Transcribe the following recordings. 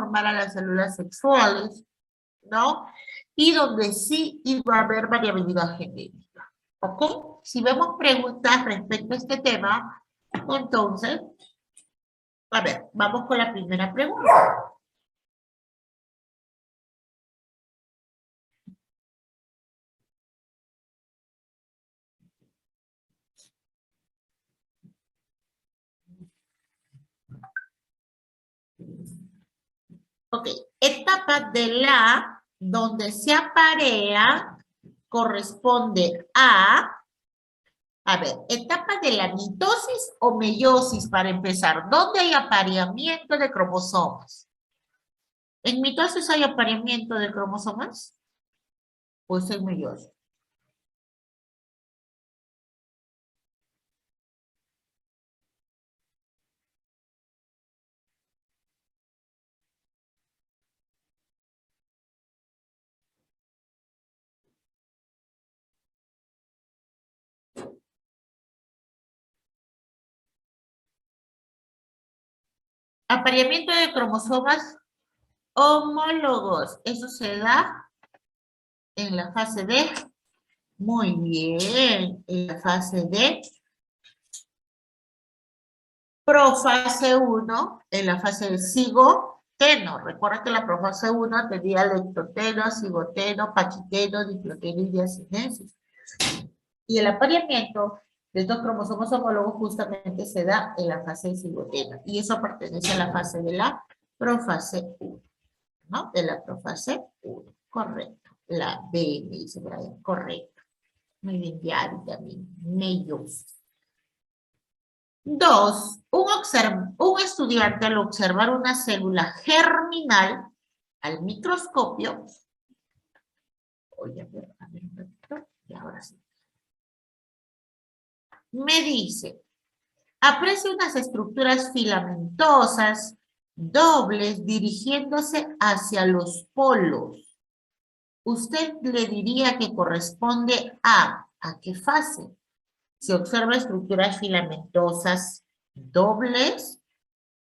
formar a las células sexuales, ¿no? Y donde sí iba a haber variabilidad genética, ¿ok? Si vemos preguntas respecto a este tema, entonces, a ver, vamos con la primera pregunta. Ok, etapa de la donde se aparea corresponde a ver, etapa de la mitosis o meiosis para empezar. ¿Dónde hay apareamiento de cromosomas? ¿En mitosis hay apareamiento de cromosomas? Pues en meiosis. Apareamiento de cromosomas homólogos. Eso se da en la fase D. Muy bien. En la fase D. Profase 1, en la fase de cigoteno. Recuerda que la profase 1 tenía lectoteno, cigoteno, paquiteno, diploteno y diacinesis. Y el apareamiento de estos cromosomas homólogos justamente se da en la fase de cigoteno. Y eso pertenece a la fase de la profase 1. ¿No? De la profase 1. Correcto. La B, me dice Brian. Correcto. Muy bien, ya también. Meiosis. 2. Un estudiante al observar una célula germinal al microscopio, oye, a ver, y ahora sí, me dice, aprecia unas estructuras filamentosas dobles dirigiéndose hacia los polos. Usted le diría que corresponde ¿a qué fase? Se observa estructuras filamentosas dobles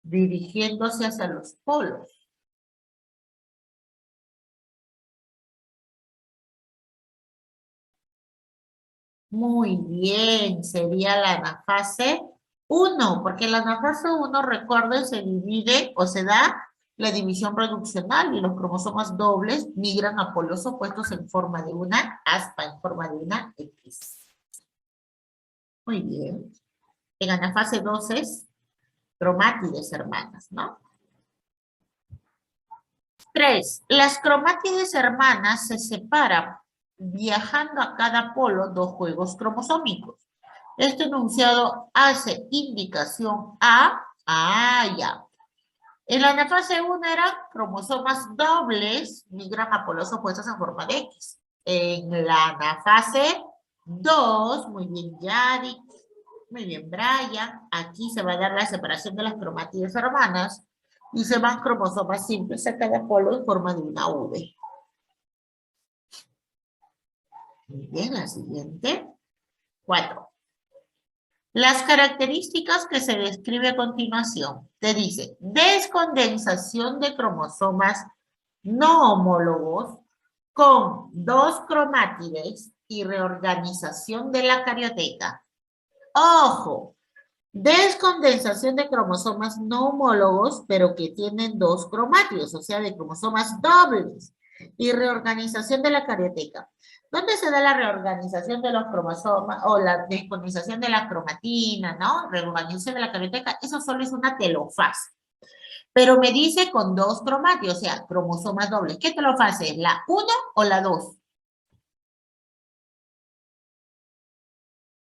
dirigiéndose hacia los polos. Muy bien, sería la anafase 1, porque la anafase 1, recuerden, se divide o se da la división reduccional y los cromosomas dobles migran a polos opuestos en forma de una aspa, en forma de una X. Muy bien. En anafase 2 es cromátides hermanas, ¿no? 3. Las cromátides hermanas se separan viajando a cada polo 2 juegos cromosómicos. Este enunciado hace indicación ya. En la anafase 1 eran cromosomas dobles, migran a polos opuestos en forma de X. En la anafase 2, muy bien Yari, muy bien Brian, aquí se va a dar la separación de las cromátides hermanas y se van cromosomas simples a cada polo en forma de una V. Muy bien, la siguiente. 4. Las características que se describe a continuación. Te dice, descondensación de cromosomas no homólogos con 2 cromátides y reorganización de la carioteca. ¡Ojo! Descondensación de cromosomas no homólogos, pero que tienen 2 cromátidos, o sea, de cromosomas dobles. Y reorganización de la carioteca. ¿Dónde se da la reorganización de los cromosomas o la descondensación de la cromatina, ¿no? Reorganización de la carioteca, eso solo es una telofase. Pero me dice con 2 cromátidos, o sea, cromosomas dobles. ¿Qué telofase es? ¿La 1 o la 2?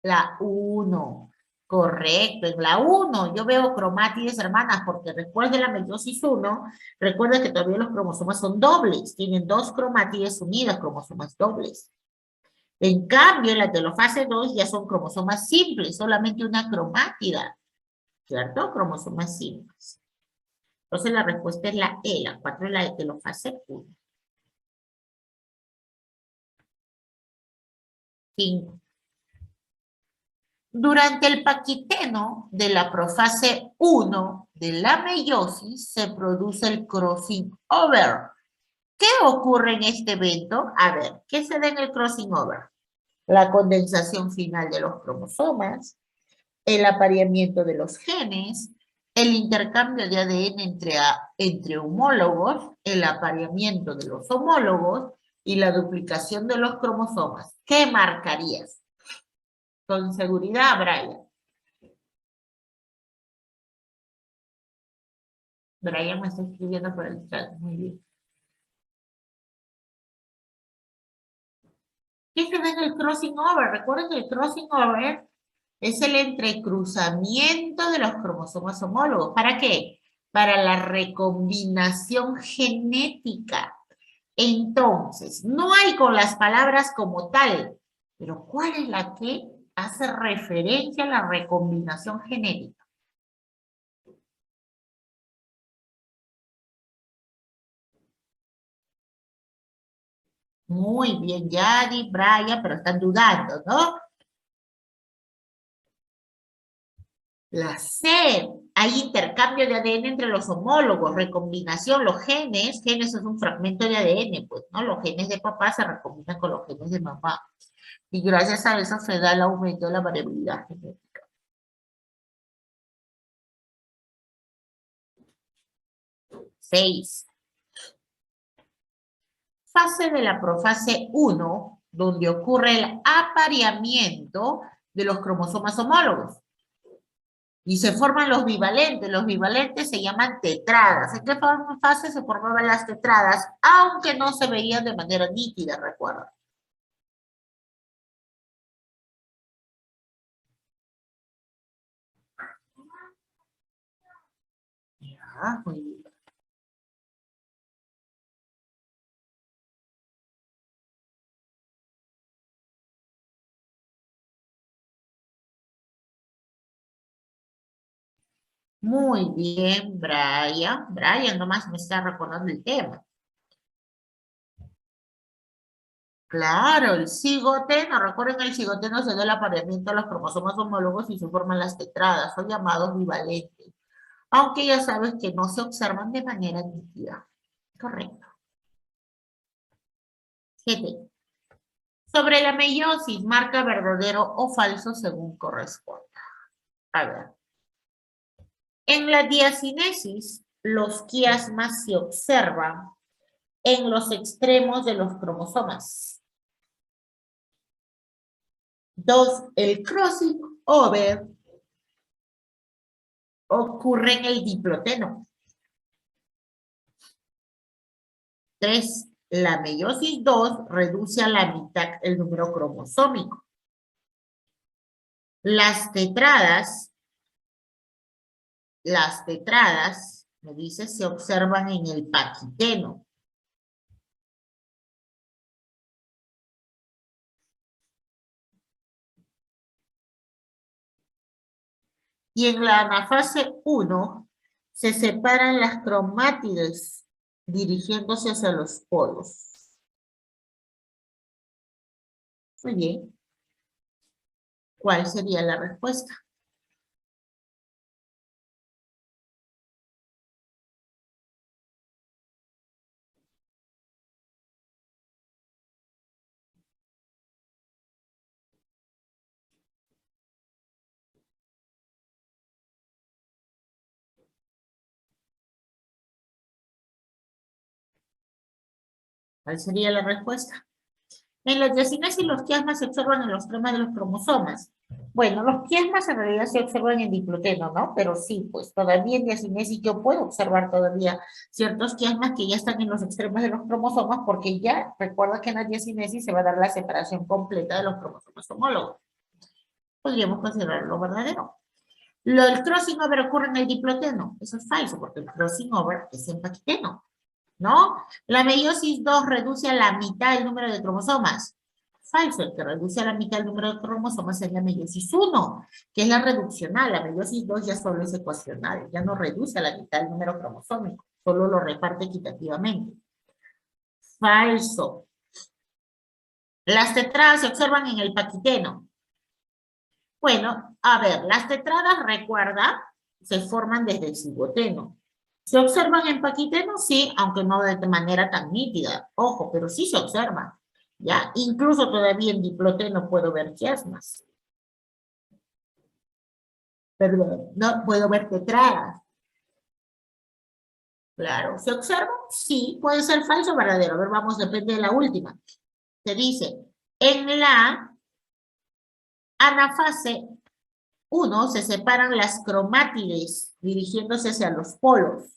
La 1. Correcto, en la 1 yo veo cromátides hermanas porque recuerde la meiosis 1, recuerda que todavía los cromosomas son dobles, tienen 2 cromátides unidas, cromosomas dobles. En cambio, en la telofase 2 ya son cromosomas simples, solamente una cromátida, ¿cierto? Cromosomas simples. Entonces la respuesta es la E, la 4 es la de telofase 1. 5. Durante el paquiteno de la profase 1, de la meiosis se produce el crossing over. ¿Qué ocurre en este evento? A ver, ¿qué se da en el crossing over? La condensación final de los cromosomas, el apareamiento de los genes, el intercambio de ADN entre homólogos, el apareamiento de los homólogos y la duplicación de los cromosomas. ¿Qué marcarías? Con seguridad, Brian. Brian me está escribiendo por el chat. Muy bien. ¿Qué se da en el crossing over? Recuerden que el crossing over es el entrecruzamiento de los cromosomas homólogos. ¿Para qué? Para la recombinación genética. Entonces, no hay con las palabras como tal, pero ¿cuál es la que hace referencia a la recombinación genética? Muy bien, Yadi, Brian, pero están dudando, ¿no? La C, hay intercambio de ADN entre los homólogos, recombinación, los genes es un fragmento de ADN, pues, ¿no? Los genes de papá se recombinan con los genes de mamá. Y gracias a eso se da el aumento de la variabilidad genética. 6. Fase de la profase 1, donde ocurre el apareamiento de los cromosomas homólogos. Y se forman los bivalentes. Los bivalentes se llaman tetradas. ¿En qué fase se formaban las tetradas? Aunque no se veían de manera nítida, recuerda. Ya, muy bien. Muy bien, Brian. Brian nomás me está recordando el tema. Claro, el cigoteno. Recuerden, el cigoteno se da el apareamiento de los cromosomas homólogos y se forman las tetradas, son llamados bivalentes. Aunque ya sabes que no se observan de manera nítida. Correcto. 7. Sobre la meiosis, marca verdadero o falso según corresponda. A ver. En la diacinesis, los quiasmas se observan en los extremos de los cromosomas. 2. El crossing over ocurre en el diploteno. 3. La meiosis 2 reduce a la mitad el número cromosómico. Las tetradas, me dice, se observan en el paquiteno. Y en la anafase 1 se separan las cromátides dirigiéndose hacia los polos. Muy bien. ¿Cuál sería la respuesta? ¿Cuál sería la respuesta? En la diacinesis los quiasmas se observan en los extremos de los cromosomas. Bueno, los quiasmas en realidad se observan en diploteno, ¿no? Pero sí, pues todavía en diacinesis yo puedo observar todavía ciertos quiasmas que ya están en los extremos de los cromosomas porque ya recuerda que en la diacinesis se va a dar la separación completa de los cromosomas homólogos. Podríamos considerarlo verdadero. Lo del crossing over ocurre en el diploteno. Eso es falso porque el crossing over es en paquiteno. ¿No? La meiosis 2 reduce a la mitad el número de cromosomas. Falso, el que reduce a la mitad el número de cromosomas es la meiosis 1, que es la reduccional. La meiosis 2 ya solo es ecuacional, ya no reduce a la mitad el número cromosómico, solo lo reparte equitativamente. Falso. Las tetradas se observan en el paquiteno. Bueno, a ver, las tetradas, recuerda se forman desde el cigoteno. ¿Se observan en paquiteno? Sí, aunque no de manera tan nítida. Ojo, pero sí se observan. ¿Ya? Incluso todavía en diploteno puedo ver quiasmas. Perdón, no puedo ver tetradas. Claro, ¿se observa? Sí, puede ser falso o verdadero. A ver, vamos, depende de la última. Se dice, en la anafase 1 se separan las cromátides dirigiéndose hacia los polos.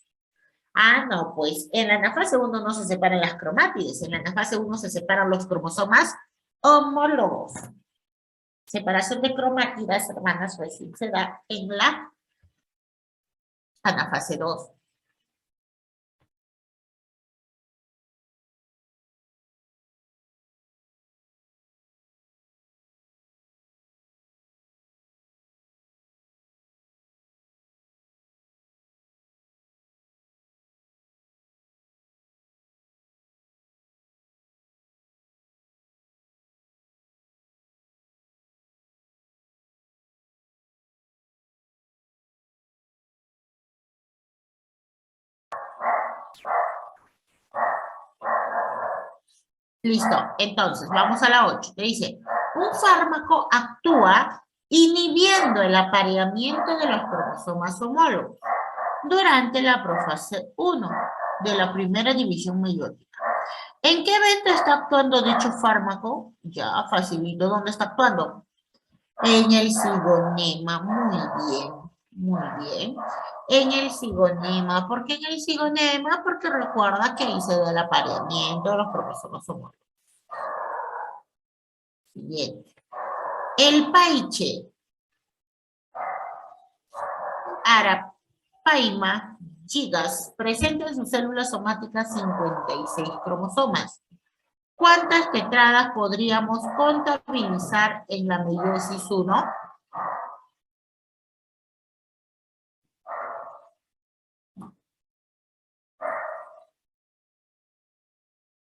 Ah, no, pues en la anafase 1 no se separan las cromátides. En la anafase 1 se separan los cromosomas homólogos. Separación de cromátidas, hermanas, recién se da en la anafase 2. Listo, entonces vamos a la 8. Te dice, un fármaco actúa inhibiendo el apareamiento de los cromosomas homólogos durante la profase 1 de la primera división meiótica. ¿En qué evento está actuando dicho fármaco? Ya, facilito, ¿dónde está actuando? En el cigonema, muy bien, muy bien. En el cigonema, ¿por qué en el cigonema? Porque recuerda que ahí se da el apareamiento de los cromosomas homólogos. Siguiente. El paiche Arapaima gigas presenta en sus células somáticas 56 cromosomas. ¿Cuántas tetradas podríamos contabilizar en la meiosis 1?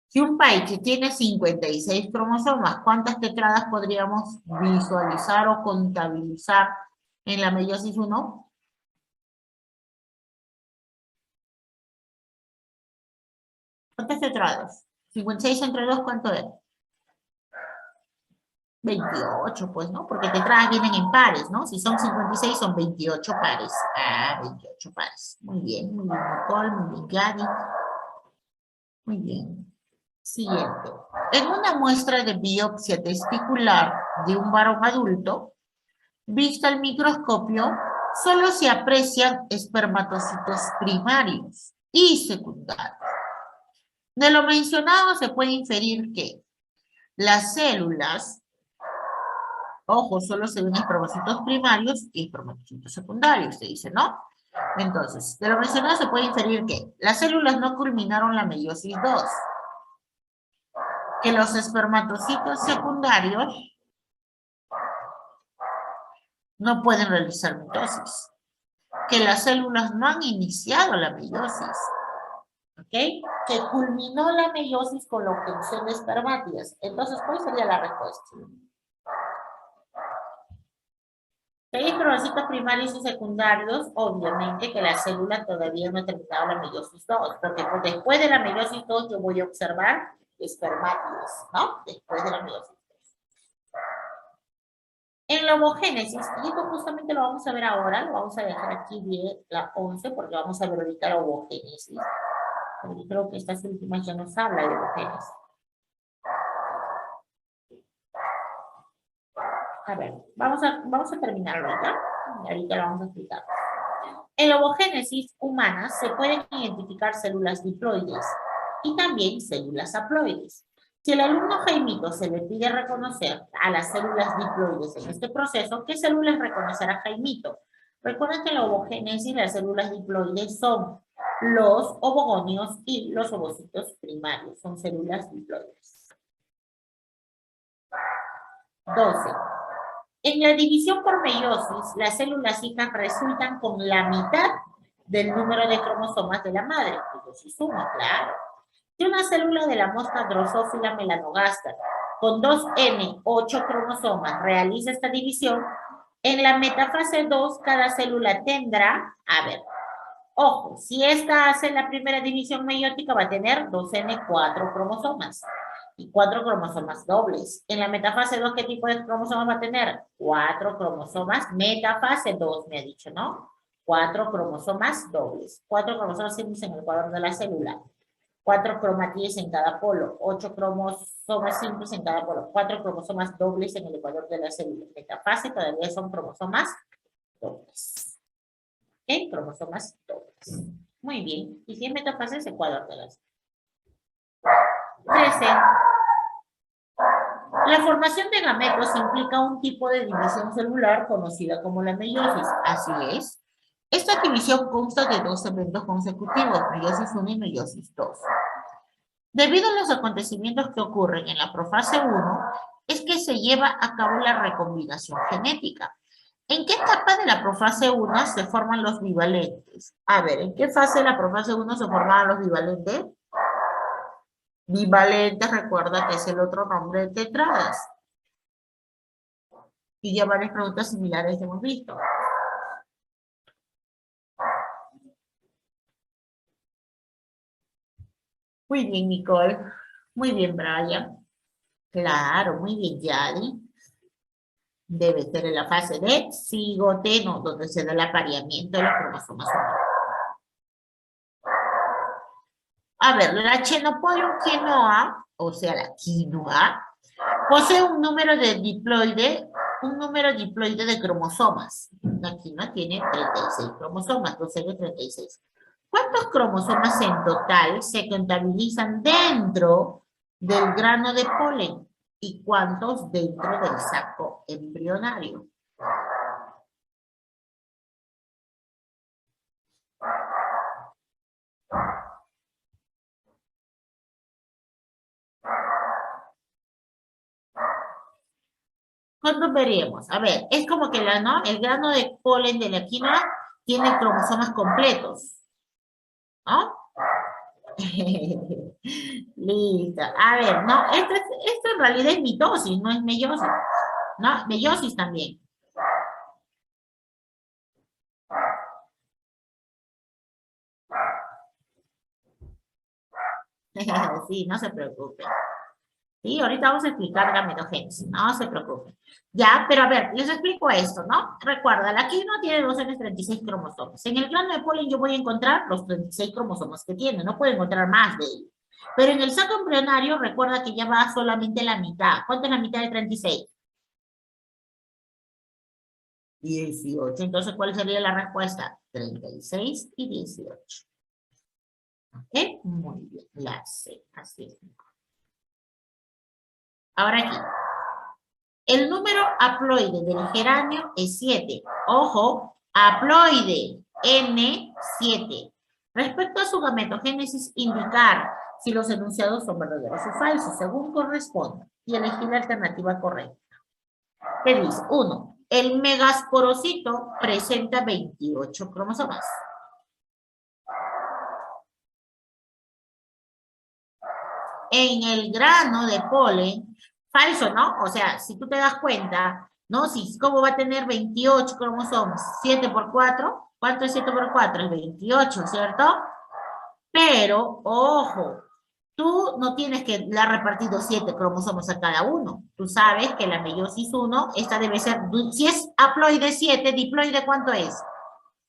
Si un paiche tiene 56 cromosomas, ¿cuántas tetradas podríamos visualizar o contabilizar en la meiosis 1? ¿Cuántas tetradas? 56 entre 2, ¿cuánto es? 28, pues, ¿no? Porque tetradas vienen en pares, ¿no? Si son 56, son 28 pares. Ah, 28 pares. Muy bien, Nicole, muy bien, Gary. Muy bien. Siguiente. En una muestra de biopsia testicular de un varón adulto, vista al microscopio, solo se aprecian espermatocitos primarios y secundarios. De lo mencionado se puede inferir que las células, ojo, solo se ven espermatocitos primarios y espermatocitos secundarios, se dice, ¿no? Entonces, de lo mencionado se puede inferir que las células no culminaron la meiosis 2, que los espermatocitos secundarios no pueden realizar mitosis, que las células no han iniciado la meiosis, ¿ok? Que culminó la meiosis con la obtención de espermátidas. Entonces, ¿cuál sería la respuesta? Si hay espermatocitos primarios y secundarios, obviamente que la célula todavía no ha terminado la meiosis 2, porque después de la meiosis 2 yo voy a observar espermátidas, ¿no? Después de la meiosis 2. En la homogénesis, y esto justamente lo vamos a ver ahora, lo vamos a dejar aquí bien, la 11, porque vamos a ver ahorita la homogénesis. Porque creo que estas últimas ya nos habla de homogénesis. A ver, vamos a terminarlo ya. Y ahorita lo vamos a explicar. En la homogénesis humana se pueden identificar células diploides y también células haploides. Si el alumno Jaimito se le pide reconocer a las células diploides en este proceso, ¿qué células reconocerá Jaimito? Recuerden que en la homogénesis las células diploides son los ovogonios y los ovocitos primarios. Son células diploides. 12. En la división por meiosis, las células hijas resultan con la mitad del número de cromosomas de la madre. Meiosis 1, claro. Si una célula de la mosca Drosophila melanogaster con 2N, 8 cromosomas, realiza esta división, En la metafase 2, cada célula tendrá, a ver, ojo, si esta hace la primera división meiótica, va a tener 2N4 cromosomas. Y 4 cromosomas dobles. En la metafase 2, ¿qué tipo de cromosomas va a tener? 4 cromosomas, metafase 2 me ha dicho, ¿no? 4 cromosomas dobles. 4 cromosomas simples en el cuadro de la célula. 4 cromatíes en cada polo. 8 cromosomas simples en cada polo. 4 cromosomas dobles en el ecuador de la célula. Metafase todavía son cromosomas dobles. ¿Ok? Cromosomas dobles. Muy bien. Y si es metafase es ecuador de la célula. 13. La formación de gametos implica un tipo de división celular conocida como la meiosis. Así es. Esta división consta de 2 eventos consecutivos, meiosis 1 y meiosis 2. Debido a los acontecimientos que ocurren en la profase 1, es que se lleva a cabo la recombinación genética. ¿En qué etapa de la profase 1 se forman los bivalentes? A ver, ¿en qué fase de la profase 1 se forman los bivalentes? Bivalentes, recuerda que es el otro nombre de tetradas. Y ya varias preguntas similares hemos visto. Muy bien, Nicole. Muy bien, Brian. Claro, muy bien, Yadi. Debe ser en la fase de cigoteno, donde se da el apareamiento de los cromosomas humanos. A ver, la Chenopodium quinoa, o sea, la quinoa, posee un número diploide de cromosomas. La quinoa tiene 36 cromosomas, 12 de 36. ¿Cuántos cromosomas en total se contabilizan dentro del grano de polen? ¿Y cuántos dentro del saco embrionario? ¿Cuántos veríamos? A ver, es como que ¿no? El grano de polen de la quinoa tiene cromosomas completos, ¿no? Listo. A ver, no, esto en realidad es mitosis, no es meiosis. ¿No? Meiosis también. Sí, no se preocupe. Sí, ahorita vamos a explicar gametogénesis, no se preocupen. Ya, pero a ver, les explico esto, ¿no? Recuerda, la quinoa tiene 2N36 cromosomas. En el grano de polen yo voy a encontrar los 36 cromosomas que tiene, no puedo encontrar más de ellos. Pero en el saco embrionario, recuerda que ya va solamente la mitad. ¿Cuánto es la mitad de 36? 18. Entonces, ¿cuál sería la respuesta? 36 y 18. ¿Ok? Muy bien, la C, así es. Ahora aquí. El número haploide del geranio es 7. Ojo, haploide, N7. Respecto a su gametogénesis, indicar si los enunciados son verdaderos o falsos, según corresponda, y elegir la alternativa correcta. ¿Qué dice? 1. El megasporocito presenta 28 cromosomas. En el grano de polen, falso, ¿no? O sea, si tú te das cuenta, ¿no? Si, ¿cómo va a tener 28 cromosomas? 7 por 4, ¿cuánto es 7 por 4? Es 28, ¿cierto? Pero, ojo, tú no tienes que le ha repartido 7 cromosomas a cada uno. Tú sabes que la meiosis 1, esta debe ser, si es haploide 7, diploide ¿cuánto es?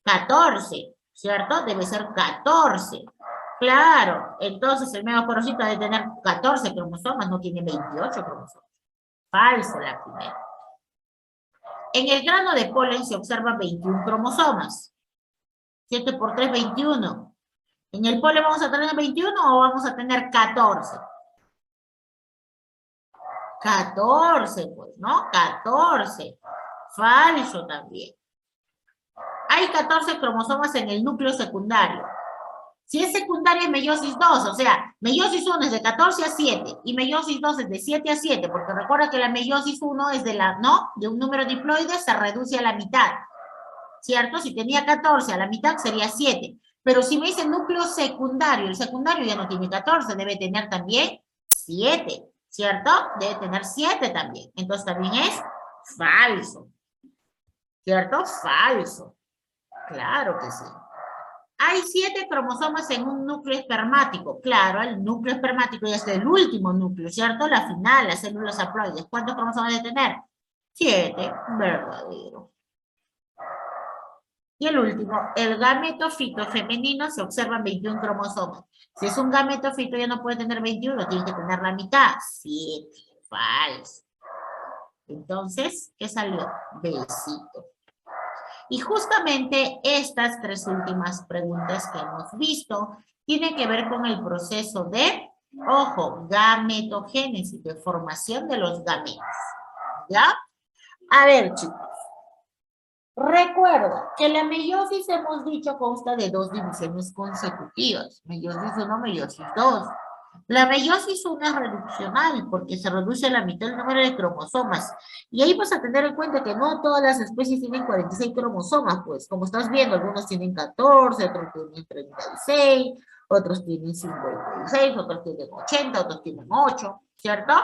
14, ¿cierto? Debe ser 14. Claro, entonces el megasporocito debe tener 14 cromosomas, no tiene 28 cromosomas. Falso la primera. En el grano de polen se observan 21 cromosomas. 7 por 3, 21. ¿En el polen vamos a tener 21 o vamos a tener 14? 14, pues, ¿no? 14. Falso también. Hay 14 cromosomas en el núcleo secundario. Si es secundaria es meiosis 2, o sea, meiosis 1 es de 14 a 7 y meiosis 2 es de 7 a 7, porque recuerda que la meiosis 1 es de la, ¿no? De un número diploide se reduce a la mitad, ¿cierto? Si tenía 14 a la mitad sería 7. Pero si me dice núcleo secundario, el secundario ya no tiene 14, debe tener también 7, ¿cierto? Debe tener 7 también. Entonces también es falso. ¿Cierto? Falso. Claro que sí. Hay 7 cromosomas en un núcleo espermático. Claro, el núcleo espermático ya es el último núcleo, ¿cierto? La final, las células haploides. ¿Cuántos cromosomas debe tener? 7. Verdadero. Y el último, el gametofito femenino se observan 21 cromosomas. Si es un gametofito ya no puede tener 21, tiene que tener la mitad. 7. Falso. Entonces, ¿qué salió? Besito. Y justamente estas 3 últimas preguntas que hemos visto tienen que ver con el proceso de, ojo, gametogénesis, de formación de los gametos. ¿Ya? A ver, chicos. Recuerda que la meiosis, hemos dicho, consta de 2 divisiones consecutivas. Meiosis 1, meiosis 2. La meiosis 1 es reduccional porque se reduce a la mitad el número de cromosomas. Y ahí vas a tener en cuenta que no todas las especies tienen 46 cromosomas, pues como estás viendo, algunos tienen 14, otros tienen 36, otros tienen 56, otros tienen 80, otros tienen 8, ¿cierto?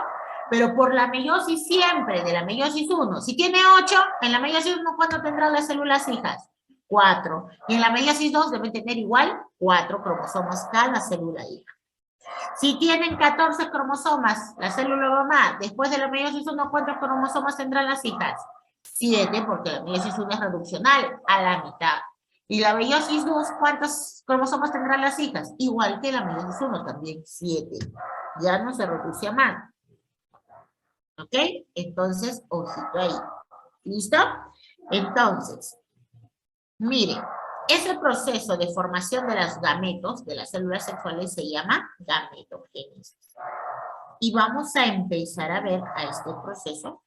Pero por la meiosis siempre, de la meiosis 1, si tiene 8, en la meiosis 1, ¿cuánto tendrán las células hijas? 4. Y en la meiosis 2 deben tener igual 4 cromosomas cada célula hija. Si tienen 14 cromosomas, la célula mamá, después de la meiosis 1, ¿cuántos cromosomas tendrán las hijas? 7, porque la meiosis 1 es reduccional, a la mitad. Y la meiosis 2, ¿cuántos cromosomas tendrán las hijas? Igual que la meiosis 1, también 7. Ya no se reduce a más. ¿Ok? Entonces, ojito ahí. ¿Listo? Entonces, miren, ese proceso de formación de los gametos, de las células sexuales, se llama gametogénesis. Y vamos a empezar a ver a este proceso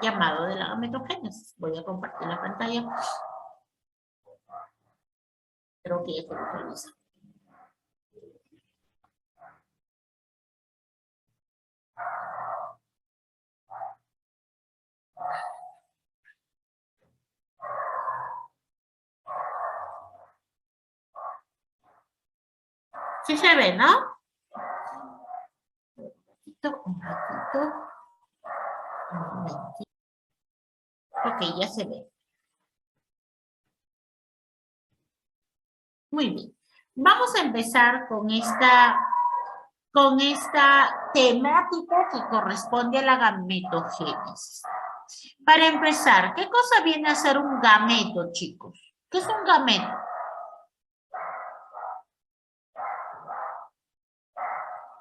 llamado de la gametogénesis. Voy a compartir la pantalla. Creo que ya se visualiza. Sí se ve, ¿no? Un ratito. Un momentito. Ok, ya se ve. Muy bien. Vamos a empezar con esta temática que corresponde a la gametogénesis. Para empezar, ¿qué cosa viene a ser un gameto, chicos? ¿Qué es un gameto?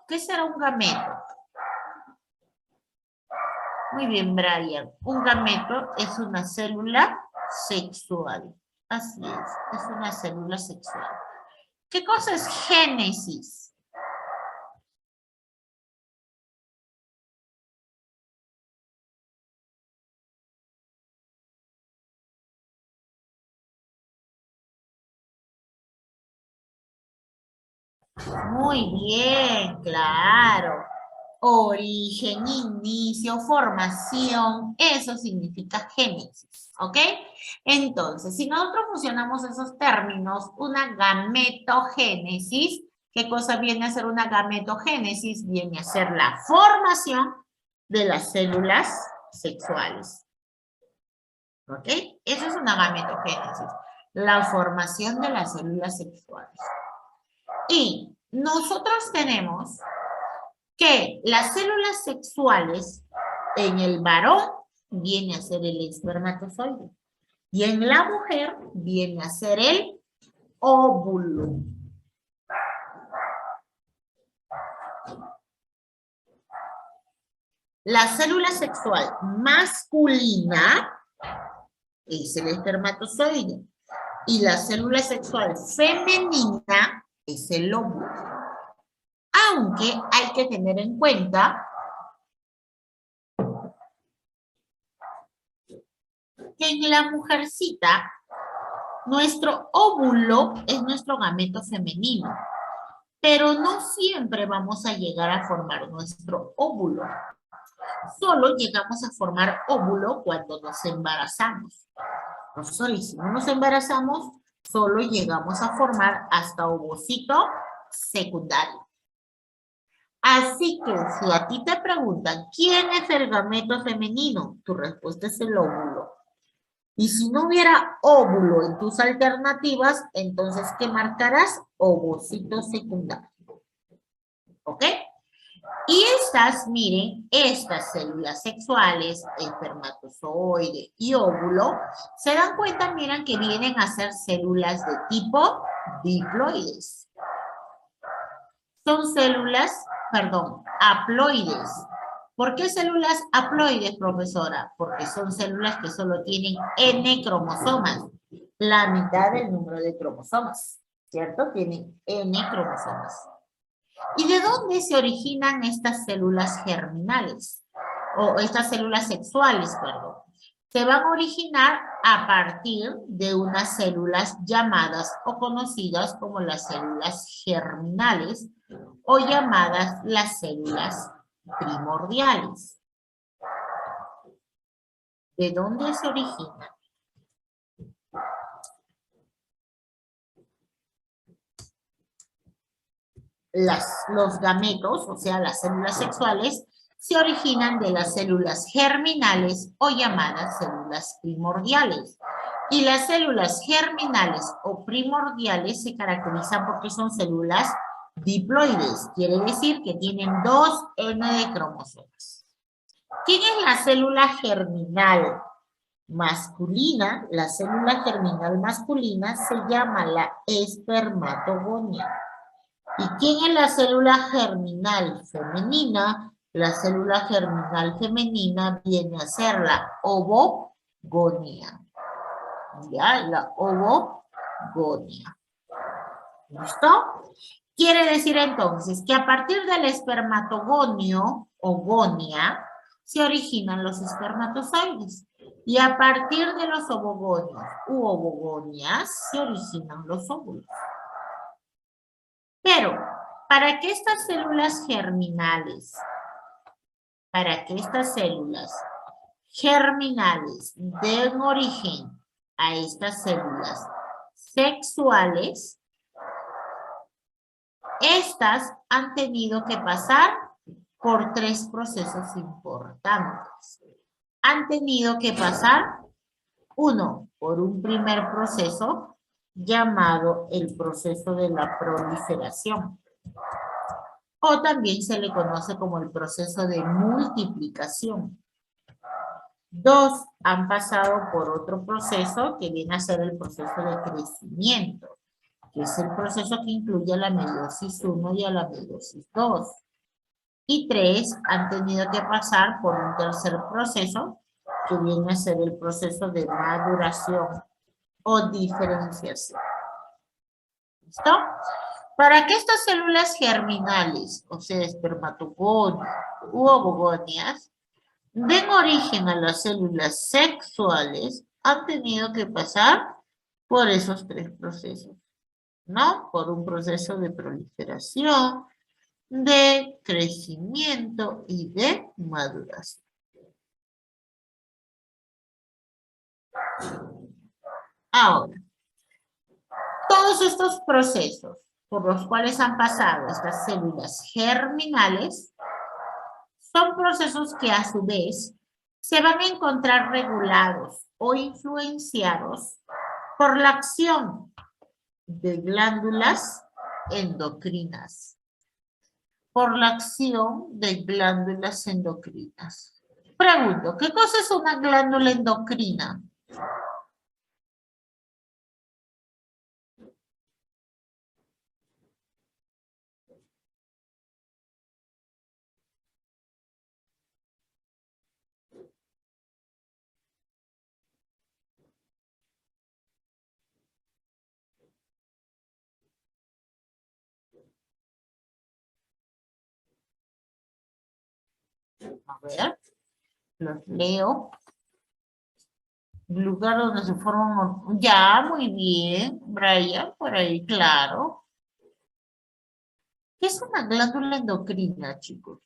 ¿Qué será un gameto? Muy bien, Brian. Un gameto es una célula sexual. Así es una célula sexual. ¿Qué cosa es génesis? Muy bien, claro. Origen, inicio, formación, eso significa génesis, ¿ok? Entonces, si nosotros fusionamos esos términos, una gametogénesis, ¿qué cosa viene a ser una gametogénesis? Viene a ser la formación de las células sexuales, ¿ok? Eso es una gametogénesis, la formación de las células sexuales. Y nosotros tenemos que las células sexuales en el varón viene a ser el espermatozoide y en la mujer viene a ser el óvulo. La célula sexual masculina es el espermatozoide y la célula sexual femenina es el óvulo. Aunque hay que tener en cuenta que en la mujercita nuestro óvulo es nuestro gameto femenino, pero no siempre vamos a llegar a formar nuestro óvulo. Solo llegamos a formar óvulo cuando nos embarazamos. Profesor, y si no nos embarazamos, solo llegamos a formar hasta ovocito secundario. Así que si a ti te preguntan, ¿quién es el gameto femenino? Tu respuesta es el óvulo. Y si no hubiera óvulo en tus alternativas, entonces, ¿qué marcarás? Ovocito secundario. ¿Ok? Y estas, miren, estas células sexuales, espermatozoide y óvulo, se dan cuenta, miren, que vienen a ser células de tipo diploides. Son células, perdón, haploides. ¿Por qué células haploides, profesora? Porque son células que solo tienen N cromosomas, la mitad del número de cromosomas, ¿cierto? Tienen N cromosomas. ¿Y de dónde se originan estas células germinales? O estas células sexuales, perdón. Se van a originar a partir de unas células llamadas o conocidas como las células germinales o llamadas las células primordiales. ¿De dónde se originan? Los gametos, o sea, las células sexuales, se originan de las células germinales o llamadas células primordiales. Y las células germinales o primordiales se caracterizan porque son células diploides, quiere decir que tienen 2 N de cromosomas. ¿Quién es la célula germinal masculina? La célula germinal masculina se llama la espermatogonia. ¿Y quién es la célula germinal femenina? La célula germinal femenina viene a ser la ovogonia. ¿Ya? La ovogonia. ¿Listo? Quiere decir entonces que a partir del espermatogonio o gonia se originan los espermatozoides. Y a partir de los ovogonios u ovogonias se originan los óvulos. Pero, para que estas células germinales, den origen a estas células sexuales, estas han tenido que pasar por 3 procesos importantes. Han tenido que pasar, uno, por un primer proceso llamado el proceso de la proliferación. O también se le conoce como el proceso de multiplicación. 2, han pasado por otro proceso que viene a ser el proceso de crecimiento, que es el proceso que incluye a la meiosis 1 y a la meiosis 2. Y 3, han tenido que pasar por un tercer proceso, que viene a ser el proceso de maduración o diferenciación. ¿Listo? Para que estas células germinales, o sea, espermatogonias u ovogonias, den origen a las células sexuales, han tenido que pasar por esos 3 procesos, ¿no? Por un proceso de proliferación, de crecimiento y de maduración. Ahora, todos estos procesos por los cuales han pasado estas células germinales son procesos que a su vez se van a encontrar regulados o influenciados por la acción de glándulas endocrinas. Por la acción de glándulas endocrinas. Pregunto, ¿qué cosa es una glándula endocrina? A ver, los leo. Lugar donde se forman... Ya, muy bien, Brian, por ahí, claro. ¿Qué es una glándula endocrina, chicos?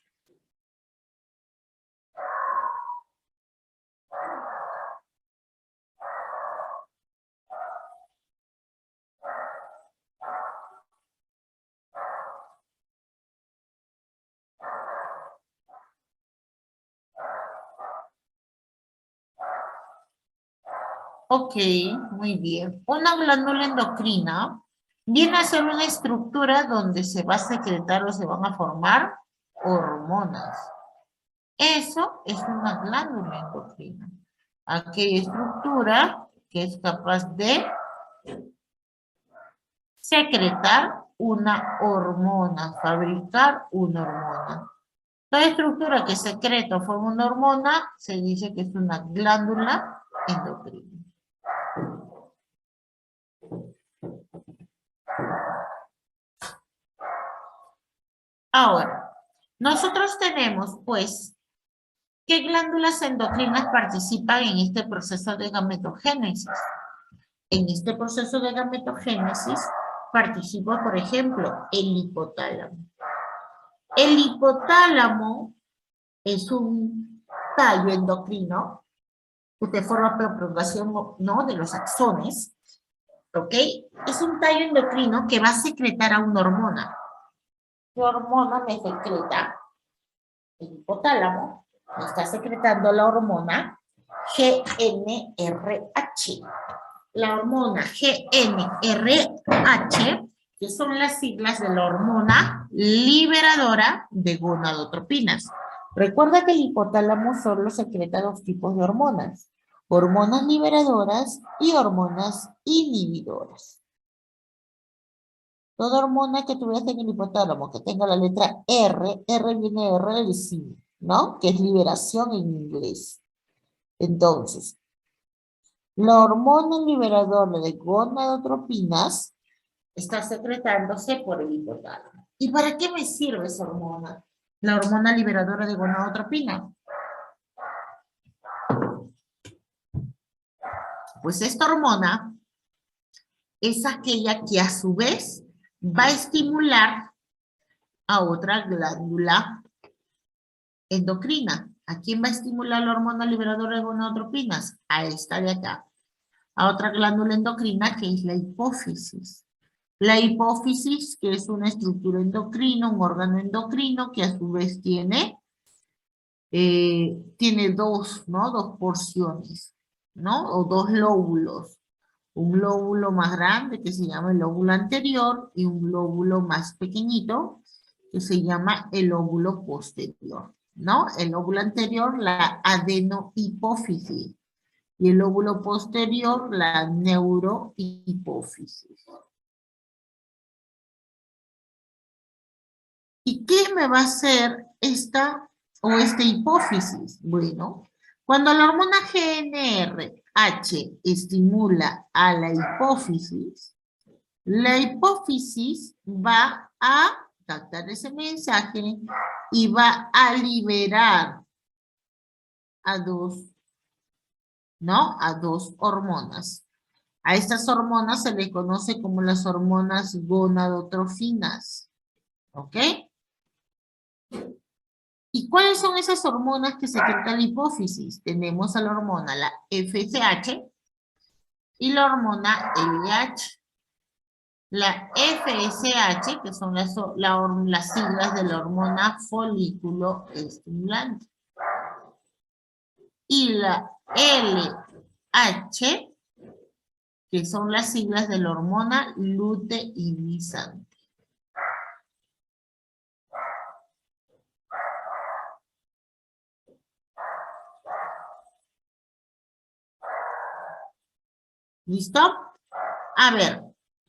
Ok, muy bien. Una glándula endocrina viene a ser una estructura donde se va a secretar o se van a formar hormonas. Eso es una glándula endocrina. Aquella estructura que es capaz de secretar una hormona, fabricar una hormona. Toda estructura que secreta o forma una hormona se dice que es una glándula endocrina. Ahora, nosotros tenemos, pues, ¿qué glándulas endocrinas participan en este proceso de gametogénesis? En este proceso de gametogénesis participa, por ejemplo, el hipotálamo. El hipotálamo es un tallo endocrino que forma la prolongación, ¿no?, de los axones, ¿ok? Es un tallo endocrino que va a secretar a una hormona. ¿Qué hormona me secreta? El hipotálamo me está secretando la hormona GnRH. La hormona GnRH, que son las siglas de la hormona liberadora de gonadotropinas. Recuerda que el hipotálamo solo secreta dos tipos de hormonas: hormonas liberadoras y hormonas inhibidoras. Toda hormona que tú veas en el hipotálamo que tenga la letra R, R viene de releasing, ¿no? Que es liberación en inglés. Entonces, la hormona liberadora de gonadotropinas está secretándose por el hipotálamo. ¿Y para qué me sirve esa hormona? La hormona liberadora de gonadotropina. Pues esta hormona es aquella que a su vez va a estimular a otra glándula endocrina. ¿A quién va a estimular la hormona liberadora de gonadotropinas? A esta de acá. A otra glándula endocrina que es la hipófisis. La hipófisis, que es una estructura endocrina, un órgano endocrino que a su vez tiene dos, ¿no? Dos porciones, ¿no? O dos lóbulos. Un lóbulo más grande que se llama el lóbulo anterior y un lóbulo más pequeñito que se llama el lóbulo posterior, ¿no? El lóbulo anterior, la adenohipófisis, y el lóbulo posterior, la neurohipófisis. ¿Y qué me va a hacer esta hipófisis? Bueno, cuando la hormona GnRH estimula a la hipófisis va a captar ese mensaje y va a liberar a dos, ¿no? A dos hormonas. A estas hormonas se le conoce como las hormonas gonadotrofinas. ¿Ok? ¿Y cuáles son esas hormonas que secreta la hipófisis? Tenemos a la hormona, la FSH, y la hormona LH. La FSH, que son las siglas de la hormona folículo estimulante. Y la LH, que son las siglas de la hormona luteinizante. ¿Listo? A ver,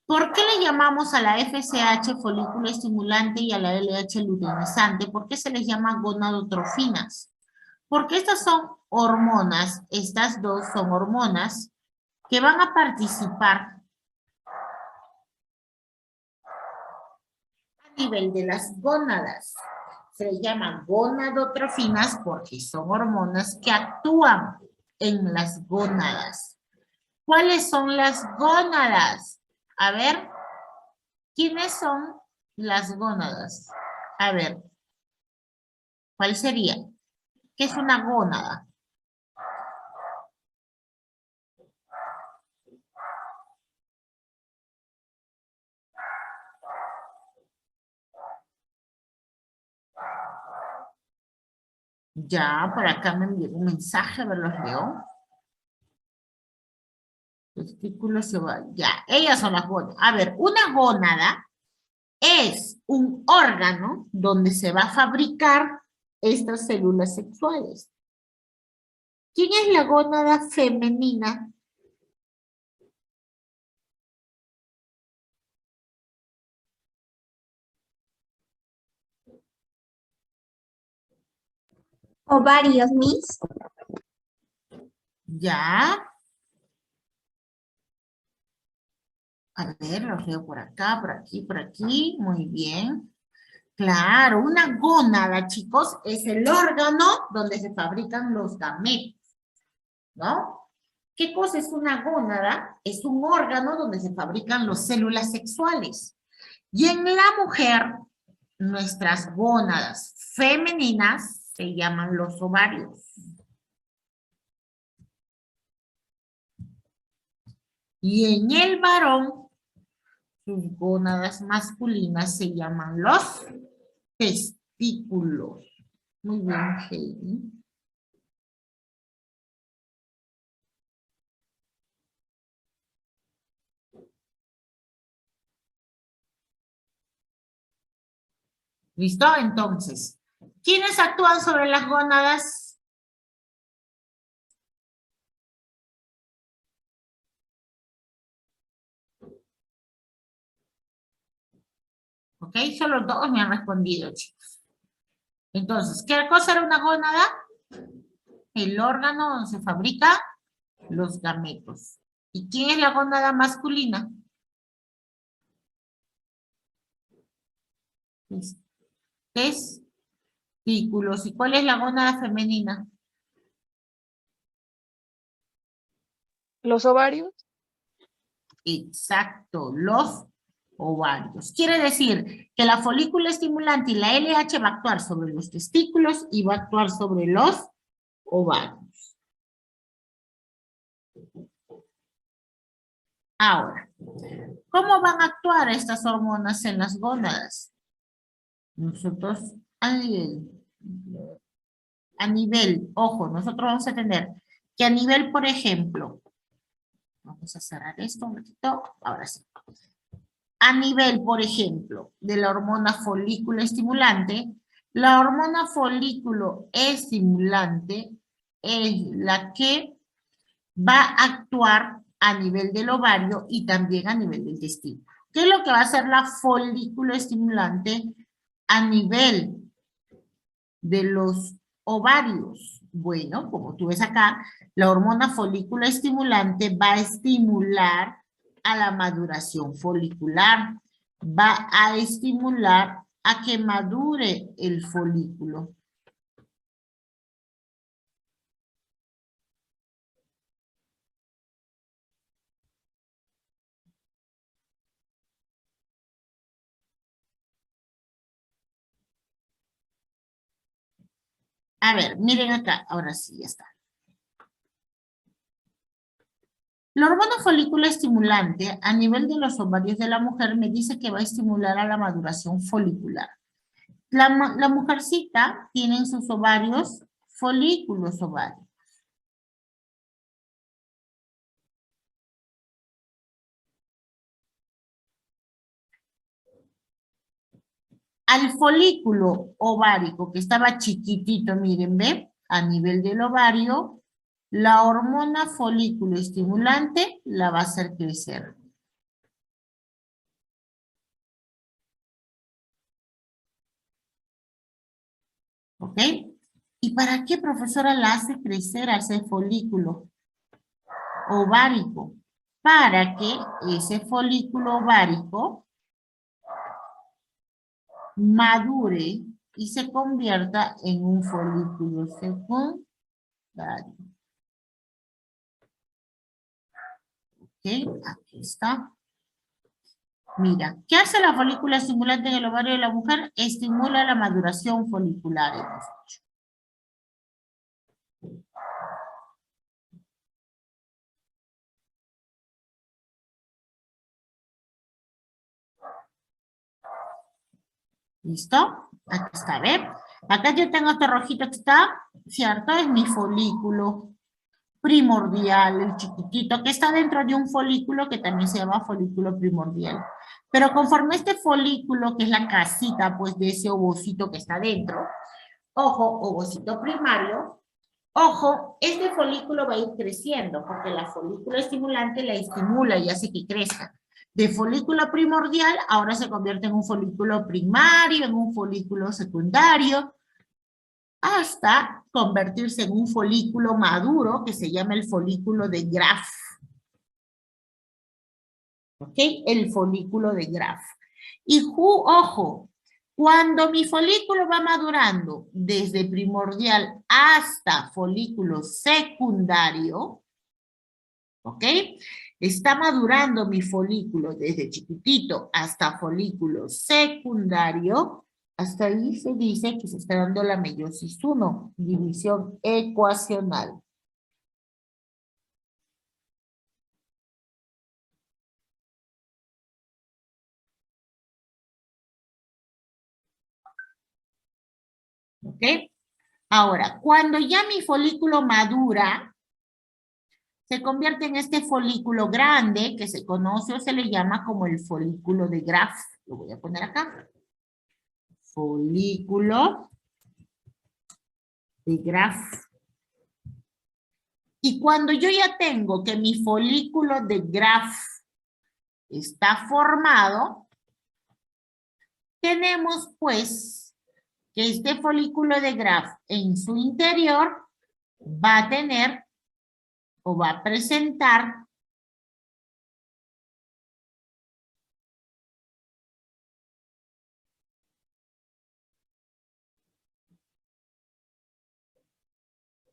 ¿por qué le llamamos a la FSH folículo estimulante y a la LH luteinizante? ¿Por qué se les llama gonadotrofinas? Porque estas son hormonas, estas dos son hormonas que van a participar a nivel de las gónadas. Se les llama gonadotrofinas porque son hormonas que actúan en las gónadas. ¿Cuáles son las gónadas? A ver, ¿quiénes son las gónadas? A ver, ¿cuál sería? ¿Qué es una gónada? Ya, por acá me envió un mensaje, a ver, los leo. Testículos y ovarios. Ya, ellas son las gónadas. A ver, una gónada es un órgano donde se va a fabricar estas células sexuales. ¿Quién es la gónada femenina? Ovarios, Miss. Ya. A ver, los leo por acá, por aquí, por aquí. Muy bien. Claro, una gónada, chicos, es el órgano donde se fabrican los gametos, ¿no? ¿Qué cosa es una gónada? Es un órgano donde se fabrican las células sexuales. Y en la mujer, nuestras gónadas femeninas se llaman los ovarios. Y en el varón, sus gónadas masculinas se llaman los testículos. Muy bien, Heidi. ¿Listo? Entonces, ¿quiénes actúan sobre las gónadas? ¿Ok? Solo dos me han respondido, chicos. Entonces, ¿qué cosa era una gónada? El órgano donde se fabrica los gametos. ¿Y quién es la gónada masculina? Testículos. ¿Y cuál es la gónada femenina? Los ovarios. Exacto, los ovarios. Quiere decir que la folícula estimulante y la LH va a actuar sobre los testículos y va a actuar sobre los ovarios. Ahora, ¿cómo van a actuar estas hormonas en las gónadas? Nosotros a nivel, ojo, nosotros vamos a tener que a nivel, por ejemplo, vamos a cerrar esto un ratito, ahora sí. A nivel, por ejemplo, de la hormona folículo estimulante, la hormona folículo estimulante es la que va a actuar a nivel del ovario y también a nivel del testículo. ¿Qué es lo que va a hacer la folículo estimulante a nivel de los ovarios? Bueno, como tú ves acá, la hormona folículo estimulante va a estimular a la maduración folicular, va a estimular a que madure el folículo. A ver, miren acá, ahora sí, ya está. La hormona folículo estimulante a nivel de los ovarios de la mujer me dice que va a estimular a la maduración folicular. La mujercita tiene en sus ovarios folículos ovarios. Al folículo ovárico que estaba chiquitito, miren, ¿ve? A nivel del ovario, la hormona folículo estimulante la va a hacer crecer. ¿Ok? ¿Y para qué, profesora, la hace crecer a ese folículo ovárico? Para que ese folículo ovárico madure y se convierta en un folículo secundario. ¿Ok? Aquí está. Mira, ¿qué hace la folícula estimulante en el ovario de la mujer? Estimula la maduración folicular. Hemos dicho. ¿Listo? Aquí está, ¿ven? Acá yo tengo este rojito que está, ¿cierto? Es mi folículo. primordial, el chiquitito, que está dentro de un folículo que también se llama folículo primordial. Pero conforme este folículo, que es la casita, pues, de ese ovocito que está dentro, ojo, ovocito primario, ojo, este folículo va a ir creciendo, porque la folícula estimulante la estimula y hace que crezca. De folículo primordial, ahora se convierte en un folículo primario, en un folículo secundario, hasta convertirse en un folículo maduro, que se llama el folículo de Graf. ¿Ok? El folículo de Graf. Y ojo, cuando mi folículo va madurando desde primordial hasta folículo secundario, ¿ok? Está madurando mi folículo desde chiquitito hasta folículo secundario. Hasta ahí se dice que se está dando la meiosis 1, división ecuacional. ¿Ok? Ahora, cuando ya mi folículo madura, se convierte en este folículo grande que se conoce o se le llama como el folículo de Graf. Lo voy a poner acá. Folículo de Graf. Y cuando yo ya tengo que mi folículo de Graf está formado, tenemos pues que este folículo de Graf en su interior va a tener o va a presentar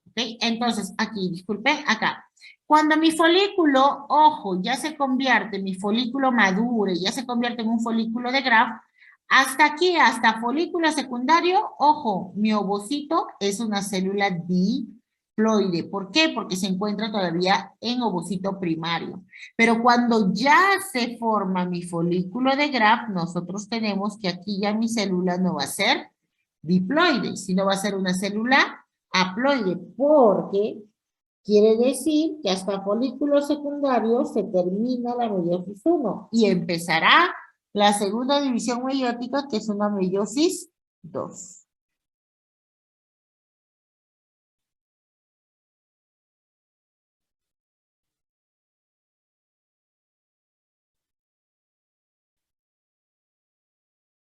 ¿ok? Entonces, aquí, disculpen, acá. Cuando mi folículo, ojo, ya se convierte, mi folículo madure, ya se convierte en un folículo de Graf, hasta aquí, hasta folículo secundario, ojo, mi ovocito es una célula diploide. ¿Por qué? Porque se encuentra todavía en ovocito primario. Pero cuando ya se forma mi folículo de Graf, nosotros tenemos que aquí ya mi célula no va a ser diploide, sino va a ser una célula haploide, porque quiere decir que hasta folículo secundario se termina la meiosis 1 y empezará la segunda división meiótica, que es una meiosis 2.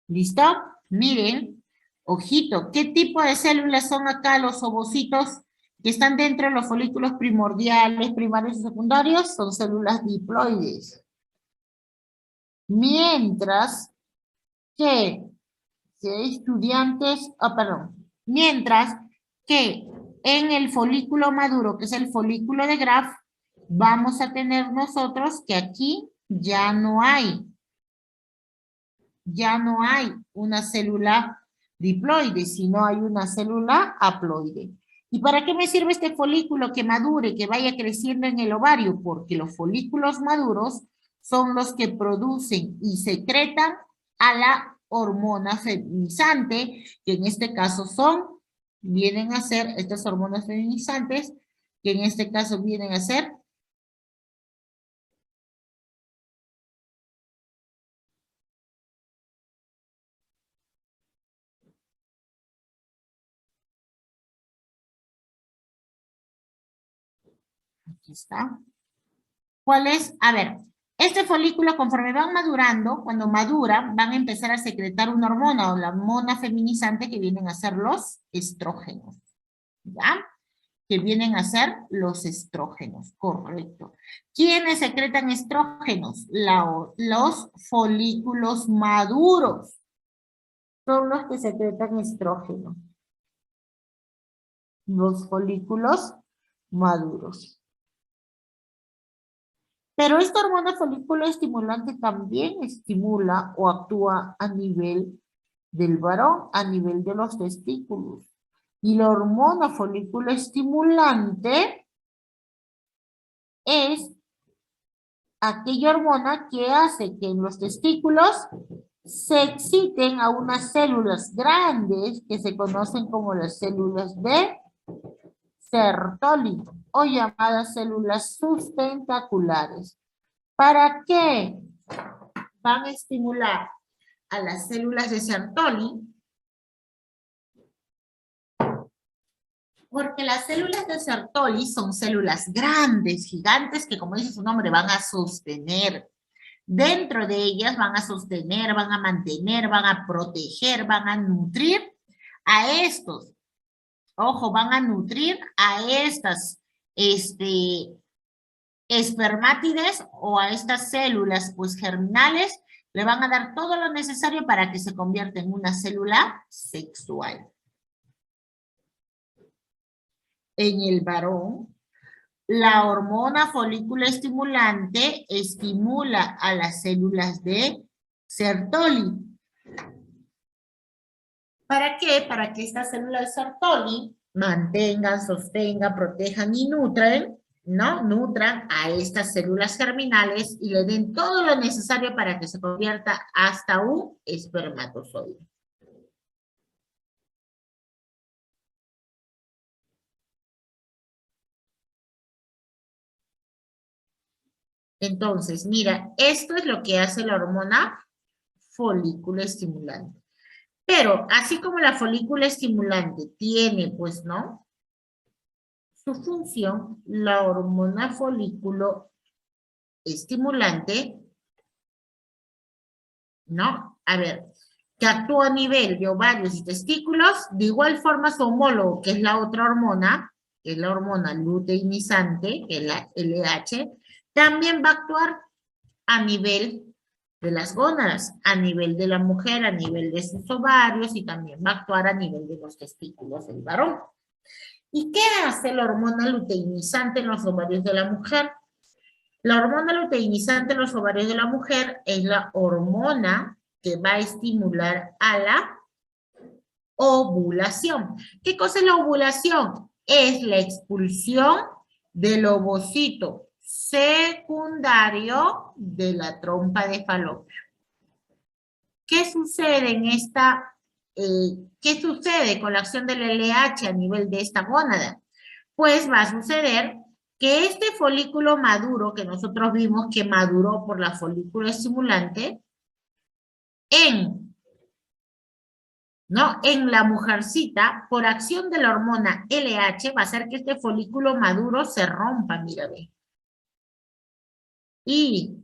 ¿Listo? Miren, ojito, ¿qué tipo de células son acá los ovocitos que están dentro de los folículos primordiales, primarios y secundarios? Son células diploides. Mientras que mientras que en el folículo maduro, que es el folículo de Graf, vamos a tener nosotros que aquí ya no hay una célula diploide, sino hay una célula haploide. ¿Y para qué me sirve este folículo que madure, que vaya creciendo en el ovario? Porque los folículos maduros son los que producen y secretan a la hormona feminizante, que en este caso vienen a ser estas hormonas feminizantes, que en este caso vienen a ser aquí está. ¿Cuál es? A ver, este folículo conforme van madurando, cuando madura, van a empezar a secretar una hormona o la hormona feminizante que vienen a ser los estrógenos. ¿Ya? Que vienen a ser los estrógenos, correcto. ¿Quiénes secretan estrógenos? Los folículos maduros son los que secretan estrógeno. Los folículos maduros. Pero esta hormona folículo estimulante también estimula o actúa a nivel del varón, a nivel de los testículos. Y la hormona folículo estimulante es aquella hormona que hace que en los testículos se exciten a unas células grandes que se conocen como las células de Sertoli o llamadas células sustentaculares. ¿Para qué van a estimular a las células de Sertoli? Porque las células de Sertoli son células grandes, gigantes, que como dice su nombre, van a sostener. Dentro de ellas van a sostener, van a mantener, van a proteger, van a nutrir a estos. Ojo, van a nutrir a estas espermátides o a estas células pues germinales. Le van a dar todo lo necesario para que se convierta en una célula sexual. En el varón, la hormona folículo estimulante estimula a las células de Sertoli. ¿Para qué? Para que estas células de Sertoli mantengan, sostengan, protejan y nutran, ¿no? Nutran a estas células germinales y le den todo lo necesario para que se convierta hasta un espermatozoide. Entonces, mira, esto es lo que hace la hormona folículo estimulante. Pero, así como la folícula estimulante tiene, pues, ¿no? Su función, la hormona folículo estimulante, ¿no? A ver, que actúa a nivel de ovarios y testículos, de igual forma su homólogo, que es la otra hormona, que es la hormona luteinizante, que es la LH, también va a actuar a nivel de las gónadas, a nivel de la mujer, a nivel de sus ovarios y también va a actuar a nivel de los testículos del varón. ¿Y qué hace la hormona luteinizante en los ovarios de la mujer? La hormona luteinizante en los ovarios de la mujer es la hormona que va a estimular a la ovulación. ¿Qué cosa es la ovulación? Es la expulsión del ovocito secundario de la trompa de falopio. ¿Qué sucede en esta, qué sucede con la acción del LH a nivel de esta gónada? Pues va a suceder que este folículo maduro, que nosotros vimos que maduró por la folículo estimulante, en la mujercita, por acción de la hormona LH, va a hacer que este folículo maduro se rompa, mira, ve. Y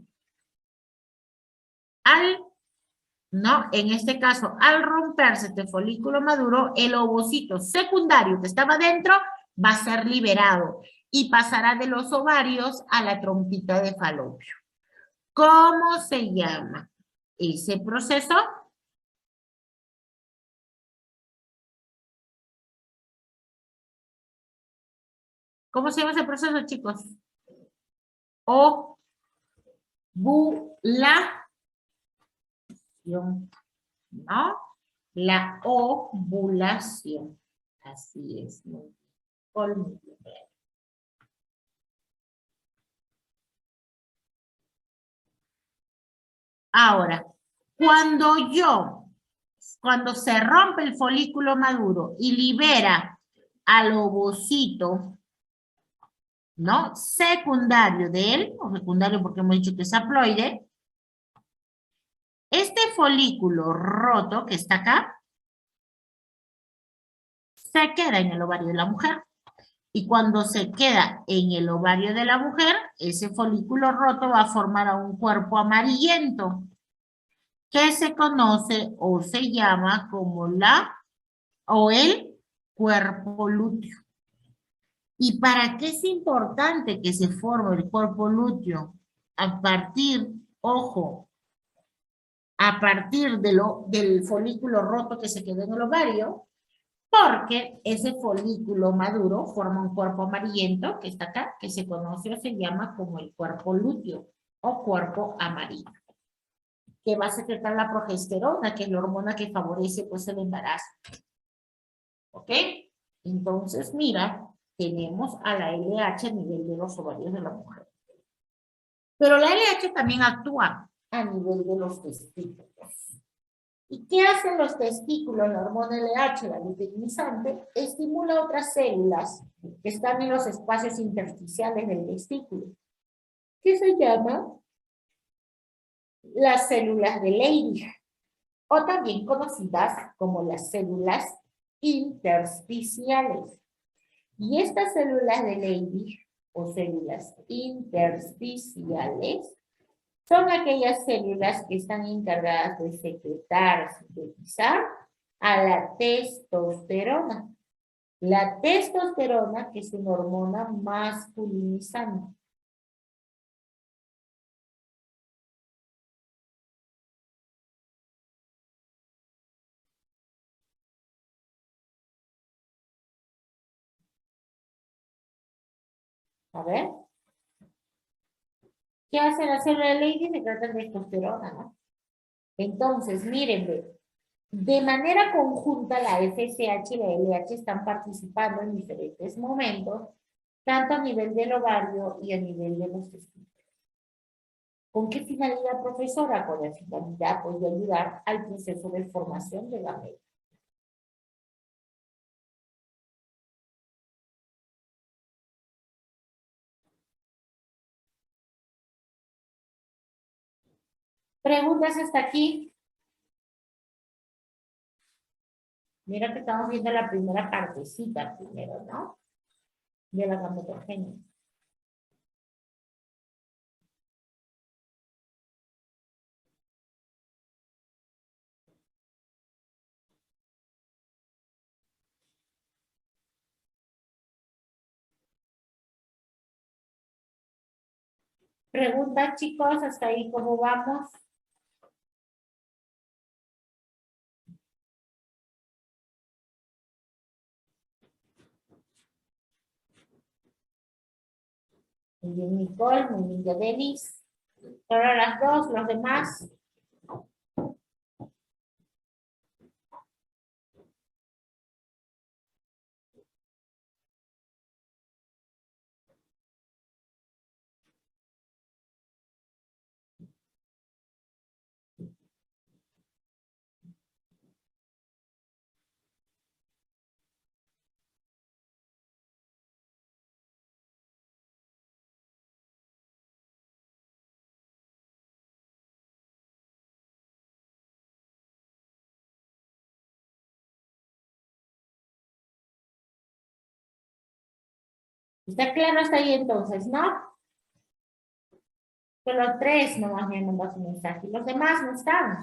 en este caso, al romperse este folículo maduro, el ovocito secundario que estaba dentro va a ser liberado y pasará de los ovarios a la trompita de falopio. ¿Cómo se llama ese proceso? ¿Cómo se llama ese proceso, chicos? Ovulación, ¿no? La ovulación. Así es. Ahora, cuando se rompe el folículo maduro y libera al ovocito, ¿no? Secundario de él, o secundario porque hemos dicho que es haploide, este folículo roto que está acá, se queda en el ovario de la mujer. Y cuando se queda en el ovario de la mujer, ese folículo roto va a formar a un cuerpo amarillento, que se conoce o se llama como el cuerpo lúteo. ¿Y para qué es importante que se forme el cuerpo lúteo? A partir, ojo, a partir del folículo roto que se quedó en el ovario, porque ese folículo maduro forma un cuerpo amarillento que está acá, que se conoce o se llama como el cuerpo lúteo o cuerpo amarillo, que va a secretar la progesterona, que es la hormona que favorece pues el embarazo. ¿Ok? Entonces, mira, tenemos a la LH a nivel de los ovarios de la mujer. Pero la LH también actúa a nivel de los testículos. ¿Y qué hacen los testículos? La hormona LH, la luteinizante, estimula otras células que están en los espacios intersticiales del testículo, que se llaman las células de Leydig, o también conocidas como las células intersticiales. Y estas células de Leydig, o células intersticiales, son aquellas células que están encargadas de secretar, sintetizar a la testosterona. La testosterona, que es una hormona masculinizante. A ver. ¿Qué hace la célula de Leydig? Se trata de testosterona, ¿no? Entonces, miren, de manera conjunta la FSH y la LH están participando en diferentes momentos, tanto a nivel del ovario y a nivel de los testículos. ¿Con qué finalidad, profesora? Con la finalidad pues, de ayudar al proceso de formación de la médula. ¿Preguntas hasta aquí? Mira que estamos viendo la primera partecita primero, ¿no? De la gametogenia. Preguntas, chicos, hasta ahí, ¿cómo vamos? Muy bien, Nicole, muy bien, Denis. Ahora las dos, los demás. ¿Está claro hasta ahí entonces, no? Que los tres nomás me mandan su mensaje. Los demás no están.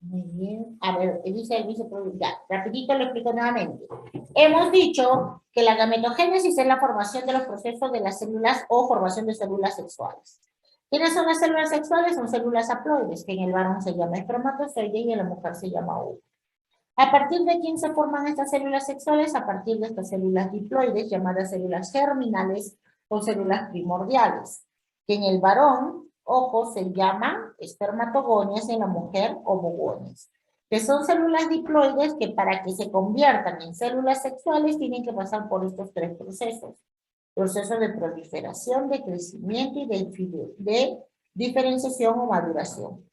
Muy bien. A ver, dice el vicepresidente. Ya, rapidito lo explico nuevamente. Hemos dicho que la gametogénesis es la formación de los procesos de las células o formación de células sexuales. ¿Quiénes son las células sexuales? Son células haploides, que en el varón se llama espermatozoide y en la mujer se llama óvulo. ¿A partir de quién se forman estas células sexuales? A partir de estas células diploides, llamadas células germinales o células primordiales, que en el varón, ojo, se llaman espermatogonias, en la mujer ovogonias, que son células diploides que para que se conviertan en células sexuales tienen que pasar por estos tres procesos. Proceso de proliferación, de crecimiento y de diferenciación o maduración.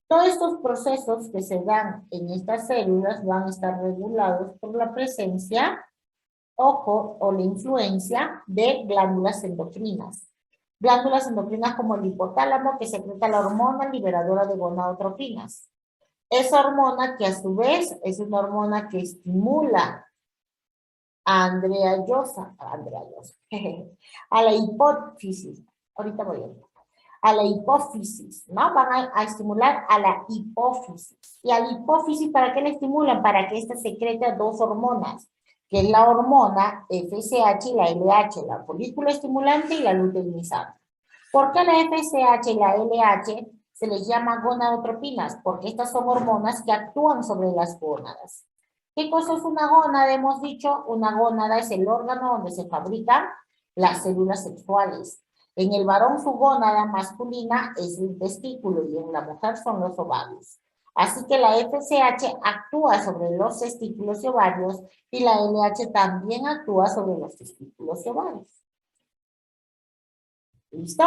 Todos estos procesos que se dan en estas células van a estar regulados por la presencia, ojo, o la influencia de glándulas endocrinas. Glándulas endocrinas como el hipotálamo que secreta la hormona liberadora de gonadotropinas. Esa hormona que a su vez es una hormona que estimula a a la hipófisis. Ahorita voy a la hipófisis, ¿no? Van a estimular a la hipófisis. ¿Y a la hipófisis para qué la estimulan? Para que ésta secrete dos hormonas, que es la hormona FSH y la LH, la folículo estimulante y la luteinizante. ¿Por qué la FSH y la LH se les llama gonadotropinas? Porque estas son hormonas que actúan sobre las gónadas. ¿Qué cosa es una gónada? Hemos dicho, una gónada es el órgano donde se fabrican las células sexuales. En el varón su gónada masculina es el testículo y en la mujer son los ovarios. Así que la FSH actúa sobre los testículos y ovarios y la LH también actúa sobre los testículos y ovarios. ¿Listo?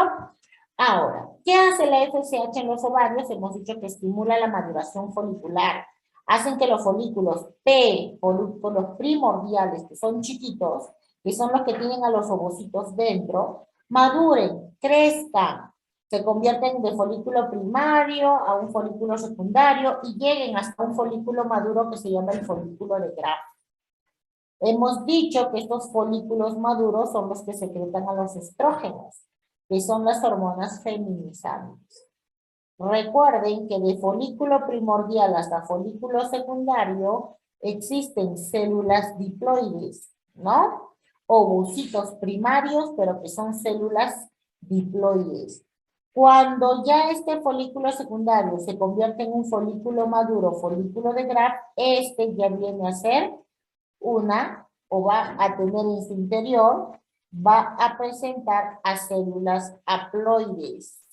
Ahora, ¿qué hace la FSH en los ovarios? Hemos dicho que estimula la maduración folicular. Hacen que los folículos P, folículos primordiales, que son chiquitos, que son los que tienen a los ovocitos dentro, maduren, crezcan, se convierten de folículo primario a un folículo secundario y lleguen hasta un folículo maduro que se llama el folículo de Graf. Hemos dicho que estos folículos maduros son los que secretan a los estrógenos, que son las hormonas feminizantes. Recuerden que de folículo primordial hasta folículo secundario existen células diploides, ¿no? Ovocitos primarios, pero que son células diploides. Cuando ya este folículo secundario se convierte en un folículo maduro, folículo de Graf, este ya viene a ser o va a tener en su interior, va a presentar a células haploides.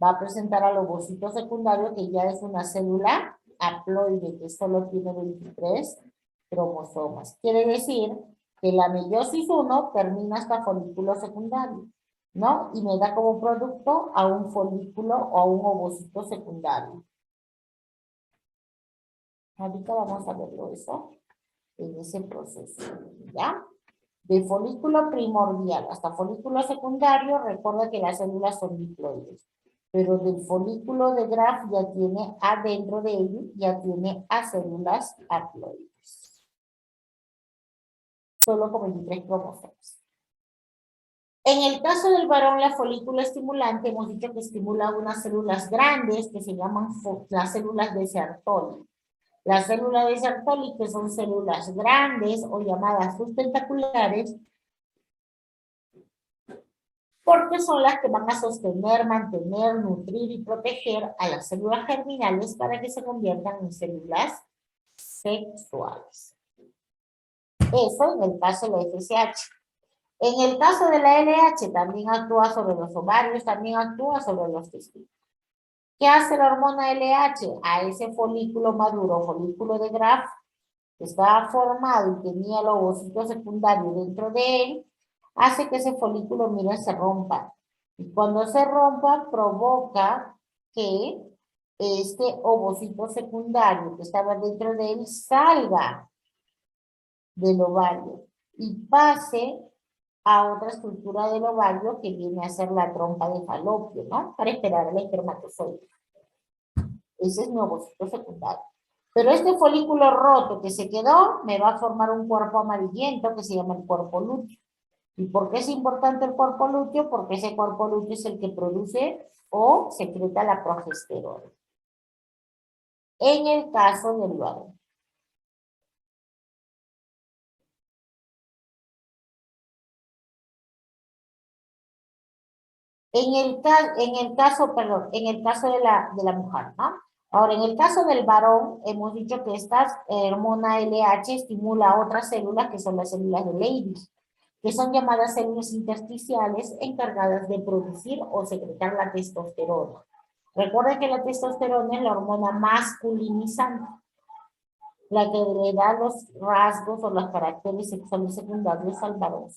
Va a presentar al ovocito secundario que ya es una célula haploide que solo tiene 23 cromosomas. Quiere decir que la meiosis 1 termina hasta folículo secundario, ¿no? Y me da como producto a un folículo o a un ovocito secundario. Ahorita vamos a verlo eso en ese proceso, ¿ya? De folículo primordial hasta folículo secundario, recuerda que las células son diploides. Pero del folículo de Graf ya tiene adentro de él, ya tiene a células haploides. Solo con 23 cromosomas. En el caso del varón, la folícula estimulante, hemos dicho que estimula unas células grandes que se llaman las células de Sertoli. Las células de Sertoli, que son células grandes o llamadas sustentaculares, porque son las que van a sostener, mantener, nutrir y proteger a las células germinales para que se conviertan en células sexuales. Eso en el caso de la FSH. En el caso de la LH también actúa sobre los ovarios, también actúa sobre los testículos. ¿Qué hace la hormona LH? A ese folículo maduro, folículo de Graf, que estaba formado y tenía el ovocito secundario dentro de él, hace que ese folículo, miren, se rompa. Y cuando se rompa, provoca que este ovocito secundario que estaba dentro de él salga del ovario y pase a otra estructura del ovario que viene a ser la trompa de Falopio, ¿no? Para esperar al espermatozoide. Ese es mi ovocito secundario. Pero este folículo roto que se quedó me va a formar un cuerpo amarillento que se llama el cuerpo lúteo. ¿Y por qué es importante el cuerpo lúteo? Porque ese cuerpo lúteo es el que produce o secreta la progesterona. En el caso del varón. En el caso de la mujer, ¿no? Ahora, en el caso del varón, hemos dicho que esta hormona LH estimula otras células que son las células de Leydig, que son llamadas células intersticiales encargadas de producir o secretar la testosterona. Recuerden que la testosterona es la hormona masculinizante, la que le da los rasgos o los caracteres sexuales secundarios al varón.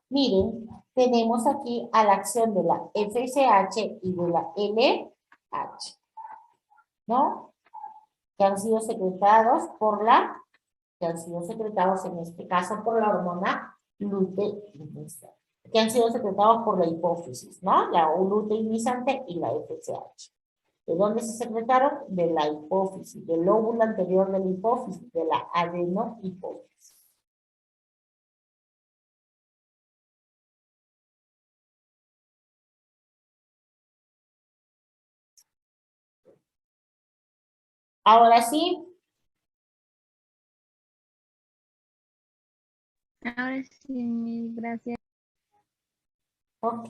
Miren, tenemos aquí a la acción de la FSH y de la LH ¿no? Que han sido secretados en este caso por la hormona luteinizante, que han sido secretados por la hipófisis, ¿no? La luteinizante y la FSH. ¿De dónde se secretaron? De la hipófisis, del lóbulo anterior de la hipófisis, de la adenohipófisis. Ahora sí. Ahora sí, gracias. Ok.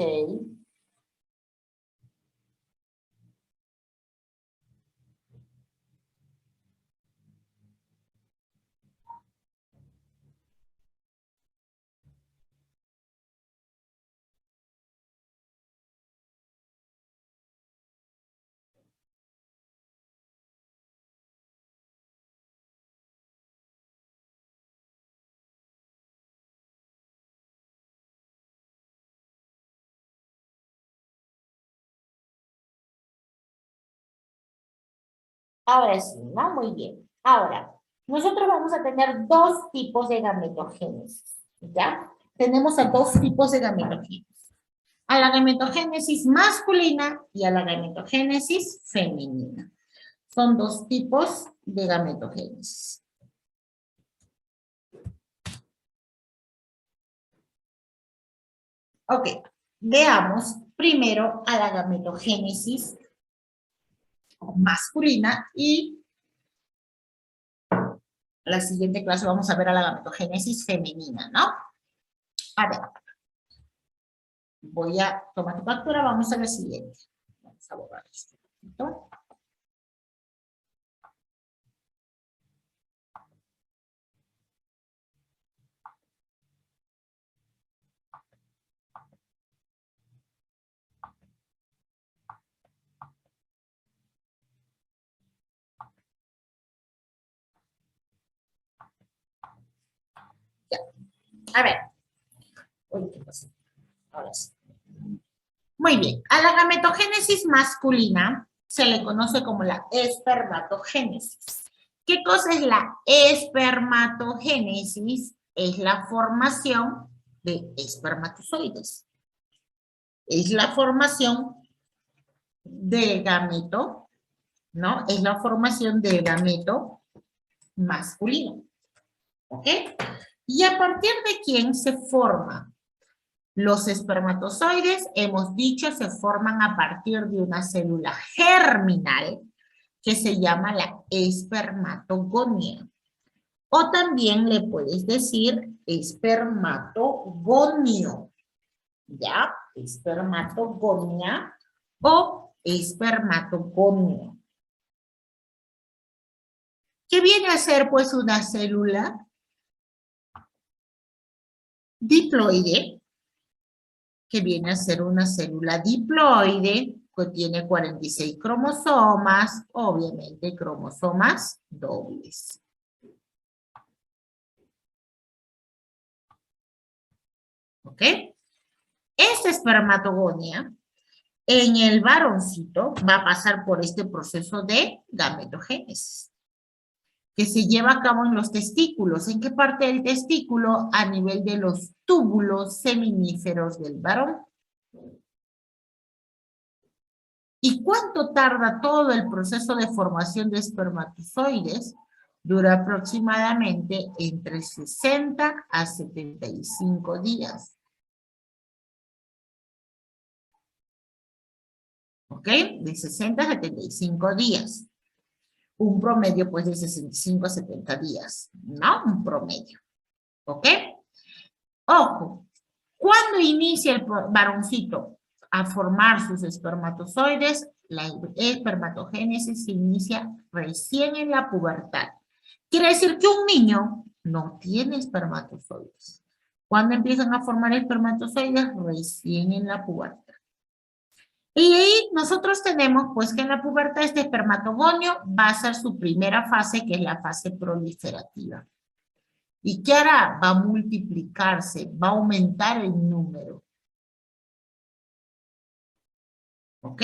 Ahora sí, ¿no? Muy bien. Ahora, nosotros vamos a tener dos tipos de gametogénesis, ¿ya? Tenemos a dos tipos de gametogénesis. A la gametogénesis masculina y a la gametogénesis femenina. Son dos tipos de gametogénesis. Ok, veamos primero a la gametogénesis masculina y la siguiente clase vamos a ver a la gametogénesis femenina, ¿no? A ver, voy a tomar tu captura, vamos a la siguiente. Vamos a borrar esto. Ya. A ver. Uy, ¿qué pasó? Ahora sí. Muy bien. A la gametogénesis masculina se le conoce como la espermatogénesis. ¿Qué cosa es la espermatogénesis? Es la formación de espermatozoides. Es la formación de gameto, ¿no? Es la formación del gameto masculino. ¿Ok? ¿Y a partir de quién se forma? Los espermatozoides, hemos dicho, se forman a partir de una célula germinal que se llama la espermatogonia. O también le puedes decir espermatogonio. ¿Ya? Espermatogonia o espermatogonio. ¿Qué viene a ser pues una célula diploide? Que viene a ser una célula diploide que tiene 46 cromosomas, obviamente cromosomas dobles. ¿Ok? Esta espermatogonia en el varoncito va a pasar por este proceso de gametogénesis, que se lleva a cabo en los testículos. ¿En qué parte del testículo? A nivel de los túbulos seminíferos del varón. ¿Y cuánto tarda todo el proceso de formación de espermatozoides? Dura aproximadamente entre 60 a 75 días. ¿Ok? De 60 a 75 días. Un promedio, pues, de 65 a 70 días, ¿no? Un promedio. ¿Ok? Ojo, ¿cuándo inicia el varoncito a formar sus espermatozoides? La espermatogénesis se inicia recién en la pubertad. Quiere decir que un niño no tiene espermatozoides. ¿Cuándo empiezan a formar espermatozoides? Recién en la pubertad. Y ahí nosotros tenemos pues que en la pubertad este espermatogonio va a ser su primera fase, que es la fase proliferativa. ¿Y qué hará? Va a multiplicarse, va a aumentar el número. ¿Ok?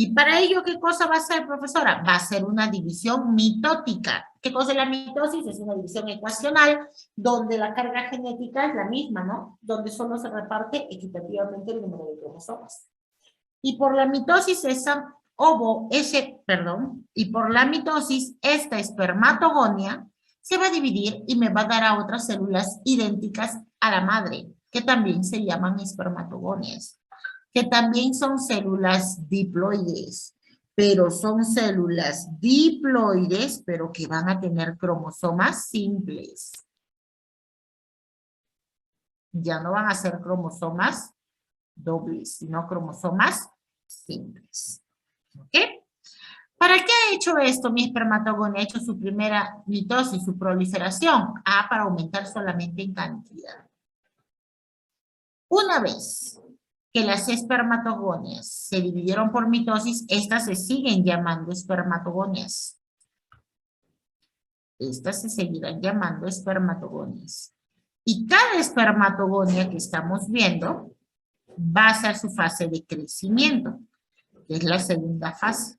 Y para ello, ¿qué cosa va a hacer, profesora? Va a ser una división mitótica. ¿Qué cosa es la mitosis? Es una división ecuacional donde la carga genética es la misma, ¿no? Donde solo se reparte equitativamente el número de cromosomas. Y por la mitosis y por la mitosis esta espermatogonia se va a dividir y me va a dar a otras células idénticas a la madre, que también se llaman espermatogonias, que también son células diploides, pero son células diploides, pero que van a tener cromosomas simples. Ya no van a ser cromosomas dobles, sino cromosomas simples. ¿Ok? ¿Para qué ha hecho esto mi espermatogonia? Ha hecho su primera mitosis, su proliferación. Para aumentar solamente en cantidad. Una vez que las espermatogonias se dividieron por mitosis, estas se siguen llamando espermatogonias. Estas se seguirán llamando espermatogonias. Y cada espermatogonia que estamos viendo va a ser su fase de crecimiento, que es la segunda fase.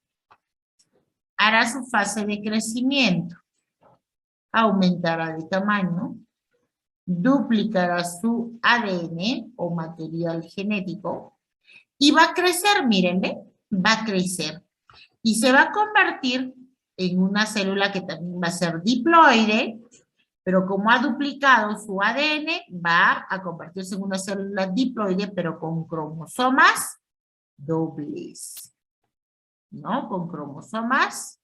Hará su fase de crecimiento, aumentará de tamaño, duplicará su ADN o material genético y va a crecer, miren, ¿ve? Va a crecer y se va a convertir en una célula que también va a ser diploide, pero como ha duplicado su ADN, va a convertirse en una célula diploide, pero con cromosomas dobles, ¿no? Con cromosomas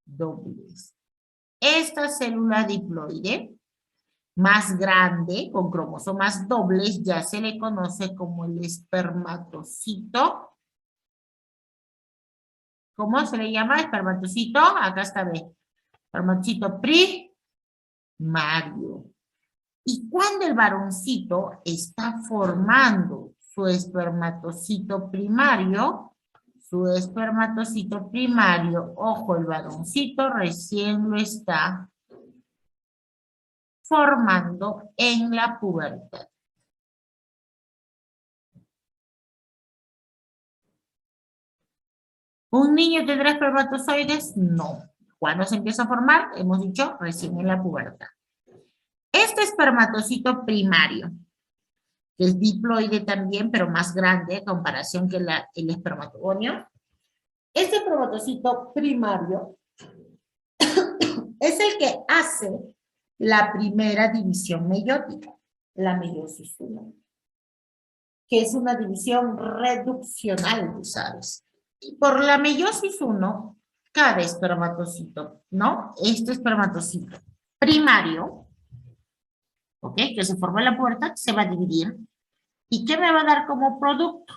dobles. Esta célula diploide más grande, con cromosomas dobles, ya se le conoce como el espermatocito. ¿Cómo se le llama? Espermatocito. Acá está, ve. Espermatocito primario. Y cuando el varoncito está formando su espermatocito primario, ojo, el varoncito recién lo está formando en la pubertad. ¿Un niño tendrá espermatozoides? No. ¿Cuándo se empieza a formar? Hemos dicho recién en la pubertad. Este espermatocito primario, que es diploide también, pero más grande en comparación que el espermatogonio. Este espermatocito primario es el que hace la primera división meiótica, la meiosis 1, que es una división reduccional, ¿sabes? Y por la meiosis 1, cada espermatocito, ¿no? Este espermatocito primario, ¿ok? Que se formó en la pubertad, se va a dividir. ¿Y qué me va a dar como producto?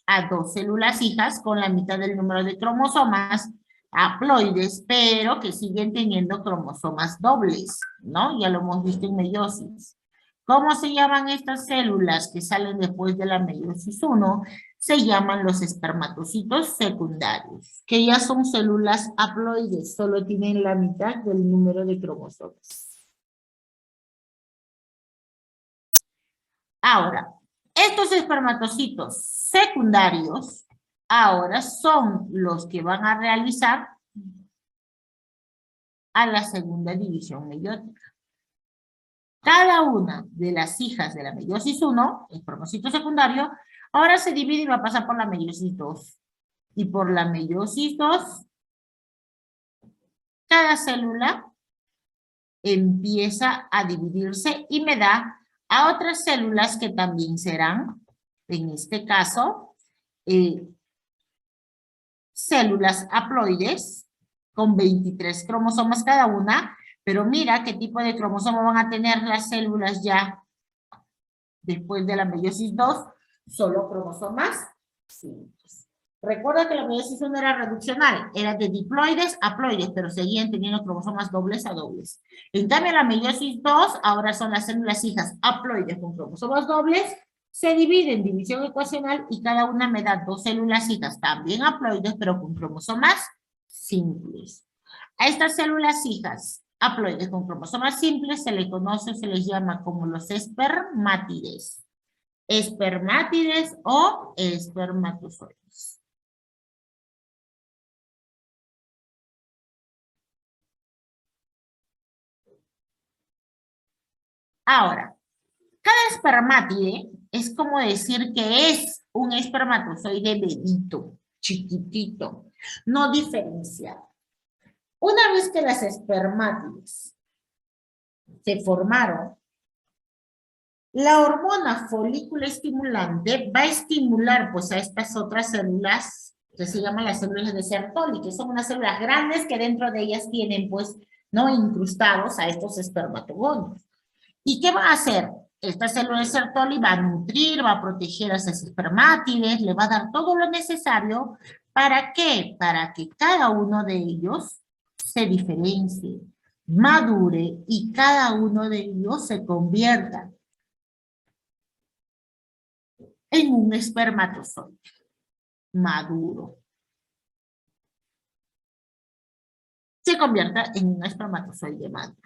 A 2 células hijas con la mitad del número de cromosomas haploides, pero que siguen teniendo cromosomas dobles, ¿no? Ya lo hemos visto en meiosis. ¿Cómo se llaman estas células que salen después de la meiosis 1? Se llaman los espermatocitos secundarios, que ya son células haploides, solo tienen la mitad del número de cromosomas. Ahora, estos espermatocitos secundarios ahora son los que van a realizar a la segunda división meiótica. Cada una de las hijas de la meiosis 1, el espermacito secundario, ahora se divide y va a pasar por la meiosis 2. Y por la meiosis 2, cada célula empieza a dividirse y me da a otras células que también serán, en este caso, células haploides con 23 cromosomas cada una, pero mira qué tipo de cromosoma van a tener las células ya después de la meiosis 2, solo cromosomas simples. Recuerda que la meiosis 1 era reduccional, era de diploides a haploides, pero seguían teniendo cromosomas dobles a dobles. En cambio, la meiosis 2 ahora son las células hijas haploides con cromosomas dobles, se divide en división ecuacional y cada una me da 2 células hijas también haploides, pero con cromosomas simples. A estas células hijas haploides con cromosomas simples se les conoce, se les llama como los espermátides. Espermátides o espermatozoides. Ahora, cada espermátide es como decir que es un espermatozoide bebito, chiquitito, no diferenciado. Una vez que las espermátides se formaron, la hormona folículo estimulante va a estimular pues a estas otras células que se llaman las células de Sertoli, que son unas células grandes que dentro de ellas tienen pues no incrustados a estos espermatogonios. ¿Y qué va a hacer? Esta célula de Sertoli va a nutrir, va a proteger a esas espermátides, le va a dar todo lo necesario. ¿Para qué? Para que cada uno de ellos se diferencie, madure y cada uno de ellos se convierta en un espermatozoide maduro. Se convierta en un espermatozoide maduro.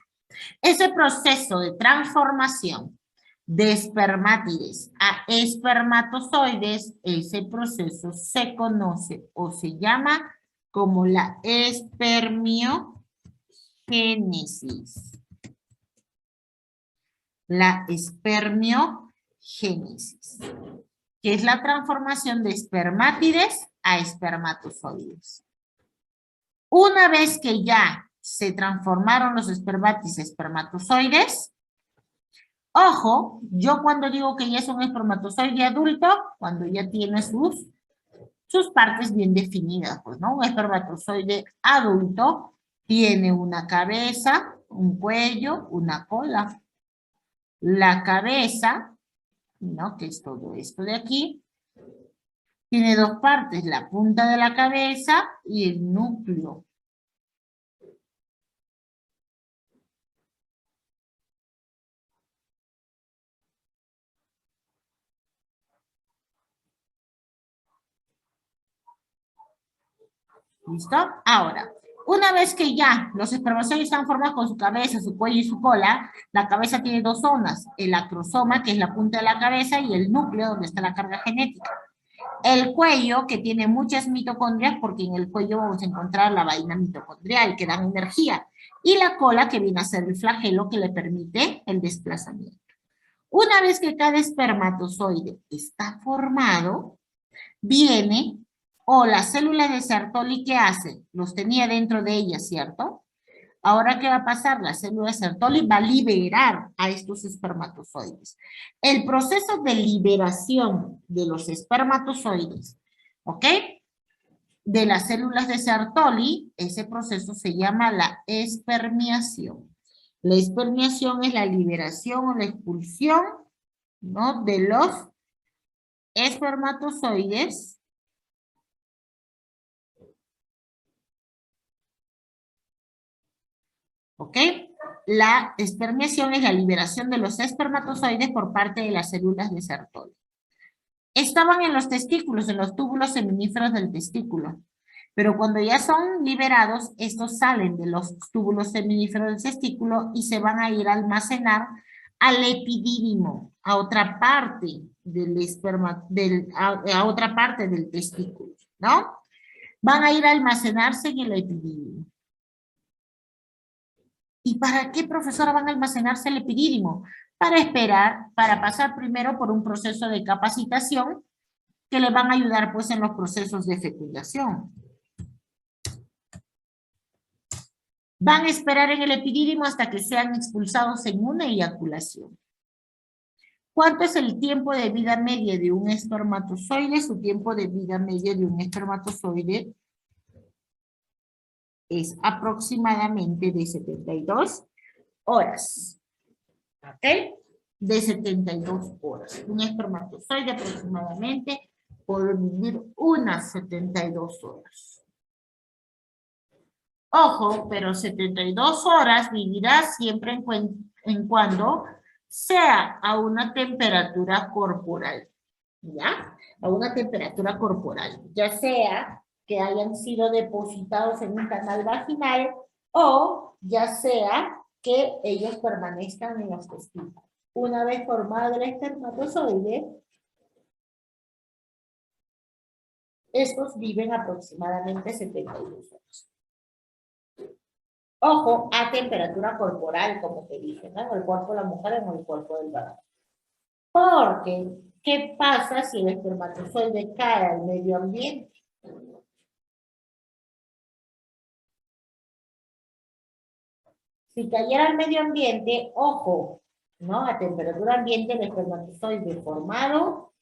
Ese proceso de transformación de espermátides a espermatozoides, ese proceso se conoce o se llama como la espermiogénesis. La espermiogénesis, que es la transformación de espermátides a espermatozoides. Una vez que ya se transformaron los espermátides a espermatozoides, ojo, yo cuando digo que ya es un espermatozoide adulto, cuando ya tiene sus partes bien definidas, pues, ¿no? Un espermatozoide adulto tiene una cabeza, un cuello, una cola. La cabeza, ¿no? Que es todo esto de aquí, tiene dos partes, la punta de la cabeza y el núcleo. ¿Listo? Ahora, una vez que ya los espermatozoides están formados con su cabeza, su cuello y su cola, la cabeza tiene dos zonas, el acrosoma, que es la punta de la cabeza, y el núcleo, donde está la carga genética. El cuello, que tiene muchas mitocondrias, porque en el cuello vamos a encontrar la vaina mitocondrial, que dan energía, y la cola, que viene a ser el flagelo, que le permite el desplazamiento. Una vez que cada espermatozoide está formado, viene, o las células de Sertoli, ¿qué hace? Los tenía dentro de ellas, ¿cierto? Ahora, ¿qué va a pasar? La célula de Sertoli va a liberar a estos espermatozoides. El proceso de liberación de los espermatozoides, ¿ok? De las células de Sertoli, ese proceso se llama la espermiación. La espermiación es la liberación o la expulsión, ¿no? De los espermatozoides. ¿Ok? La espermiación es la liberación de los espermatozoides por parte de las células de Sertoli. Estaban en los testículos, en los túbulos seminíferos del testículo. Pero cuando ya son liberados, estos salen de los túbulos seminíferos del testículo y se van a ir a almacenar al epidídimo, a otra parte del a otra parte del testículo, ¿no? Van a ir a almacenarse en el epidídimo. ¿Y para qué, profesora, van a almacenarse el epidídimo? Para esperar, para pasar primero por un proceso de capacitación que le van a ayudar pues en los procesos de fecundación. Van a esperar en el epidídimo hasta que sean expulsados en una eyaculación. ¿Cuánto es el tiempo de vida media de un espermatozoide? Su tiempo de vida media de un espermatozoide es aproximadamente de 72 horas. ¿Ok? De 72 horas. Un espermatozoide aproximadamente puede vivir unas 72 horas. Ojo, pero 72 horas vivirá siempre en cuando sea a una temperatura corporal, ¿ya? A una temperatura corporal, ya sea que hayan sido depositados en un canal vaginal o ya sea que ellos permanezcan en los testículos. Una vez formado el espermatozoide, estos viven aproximadamente 72 horas. Ojo, a temperatura corporal, como te dije, ¿no? En el cuerpo de la mujer, en el cuerpo del varón. Porque, ¿qué pasa si el espermatozoide cae al medio ambiente? Si cayera al medio ambiente, ojo, ¿no? A temperatura ambiente, el espermatozoide formado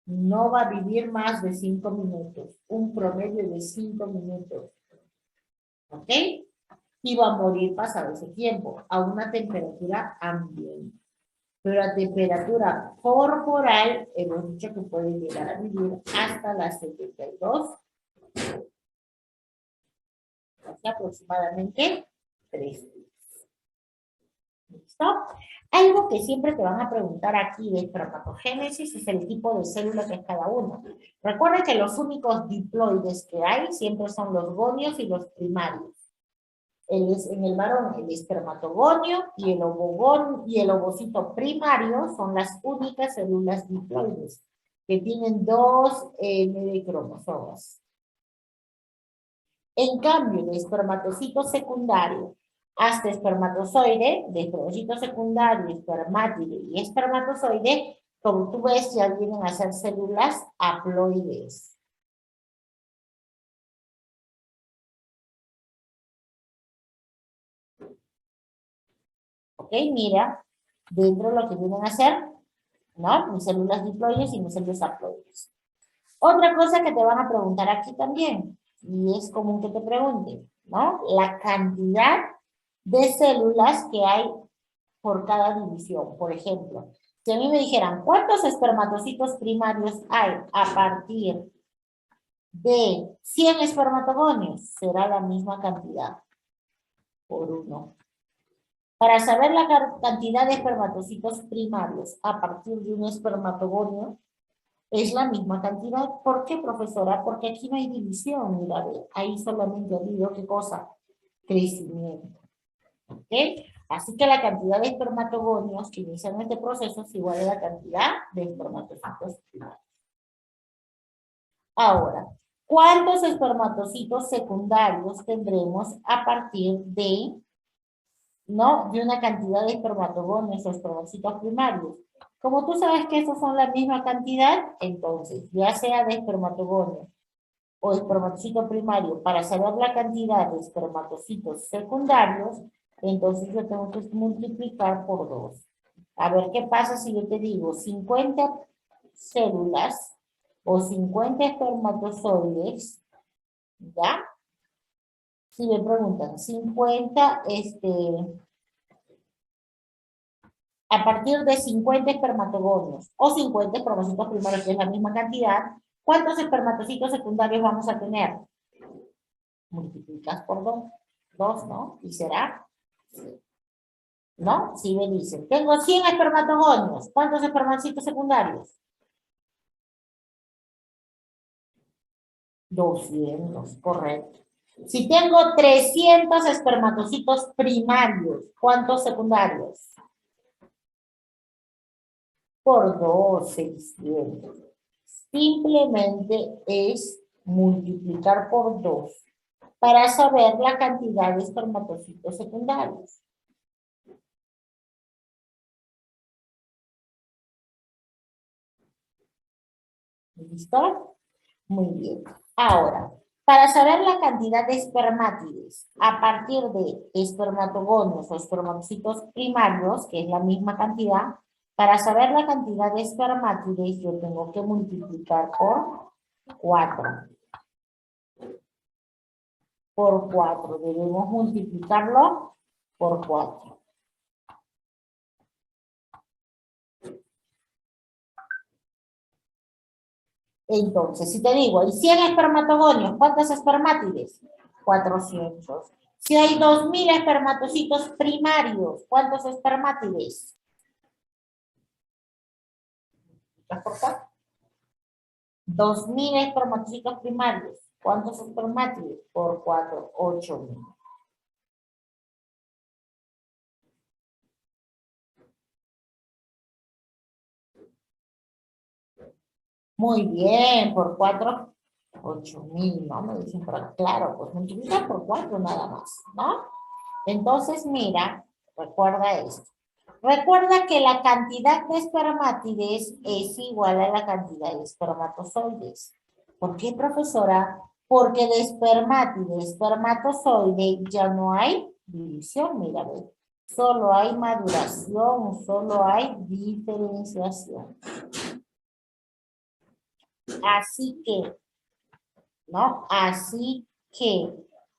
no va a vivir más de 5 minutos, un promedio de 5 minutos, ¿ok? Y va a morir pasado ese tiempo, a una temperatura ambiente. Pero a temperatura corporal, hemos dicho que puede llegar a vivir hasta las 72, o sea, aproximadamente 3 días. ¿Listo? Algo que siempre te van a preguntar aquí de espermatogénesis es el tipo de célula que es cada uno. Recuerda que los únicos diploides que hay siempre son los gonios y los primarios. En el varón, el espermatogonio y el ovocito primario son las únicas células diploides que tienen 2 cromosomas. En cambio, el espermatocito secundario hasta espermatozoide, de espermatocito secundario, espermátide y espermatozoide, como tú ves, ya vienen a ser células haploides. Ok, mira, dentro de lo que vienen a ser, ¿no? Mis células diploides y mis células haploides. Otra cosa que te van a preguntar aquí también, y es común que te pregunten, ¿no? La cantidad de células que hay por cada división. Por ejemplo, si a mí me dijeran, ¿cuántos espermatocitos primarios hay a partir de 100 espermatogonios? Será la misma cantidad, por 1. Para saber la cantidad de espermatocitos primarios a partir de un espermatogonio, es la misma cantidad. ¿Por qué, profesora? Porque aquí no hay división, mira, ahí solamente ha habido, ¿qué cosa? Crecimiento. ¿Ok? Así que la cantidad de espermatogonios que inician este proceso es igual a la cantidad de espermatocitos primarios. Ahora, ¿cuántos espermatocitos secundarios tendremos a partir de, ¿no? de una cantidad de espermatogonios o espermatocitos primarios? Como tú sabes que esos son la misma cantidad, entonces, ya sea de espermatogonio o espermatocito primario, para saber la cantidad de espermatocitos secundarios, entonces yo tengo que multiplicar por 2. A ver qué pasa si yo te digo 50 células o 50 espermatozoides, ¿ya? Si me preguntan 50, a partir de 50 espermatogonios o 50 espermatocitos primarios, que es la misma cantidad, ¿cuántos espermatocitos secundarios vamos a tener? Multiplicas por 2, ¿no? Y será, ¿no? Si me dicen, tengo 100 espermatogonios, ¿cuántos espermatocitos secundarios? 200, correcto. Si tengo 300 espermatocitos primarios, ¿cuántos secundarios? Por 2, 600. Simplemente es multiplicar por 2 para saber la cantidad de espermatocitos secundarios. ¿Listo? Muy bien. Ahora, para saber la cantidad de espermátides a partir de espermatogonios o espermatocitos primarios, que es la misma cantidad, para saber la cantidad de espermátides yo tengo que multiplicar por 4. Por 4. Debemos multiplicarlo por 4. Entonces, si te digo, hay 100 espermatogonios, ¿cuántos espermátides? 400. Si hay 2000 espermatocitos primarios, ¿cuántos espermátides? ¿Por cuánto? 2000 espermatocitos primarios. ¿Cuántos espermátides? Por 4, 8000. Muy bien, por 4. 8.000, ¿no? Me dicen, pero claro, pues multiplica por 4 nada más, ¿no? Entonces, mira, recuerda esto. Recuerda que la cantidad de espermátides es igual a la cantidad de espermatozoides. ¿Por qué, profesora? Porque de espermátide a espermatozoide ya no hay división, mira, ve. Solo hay maduración, solo hay diferenciación. Así que, ¿no? Así que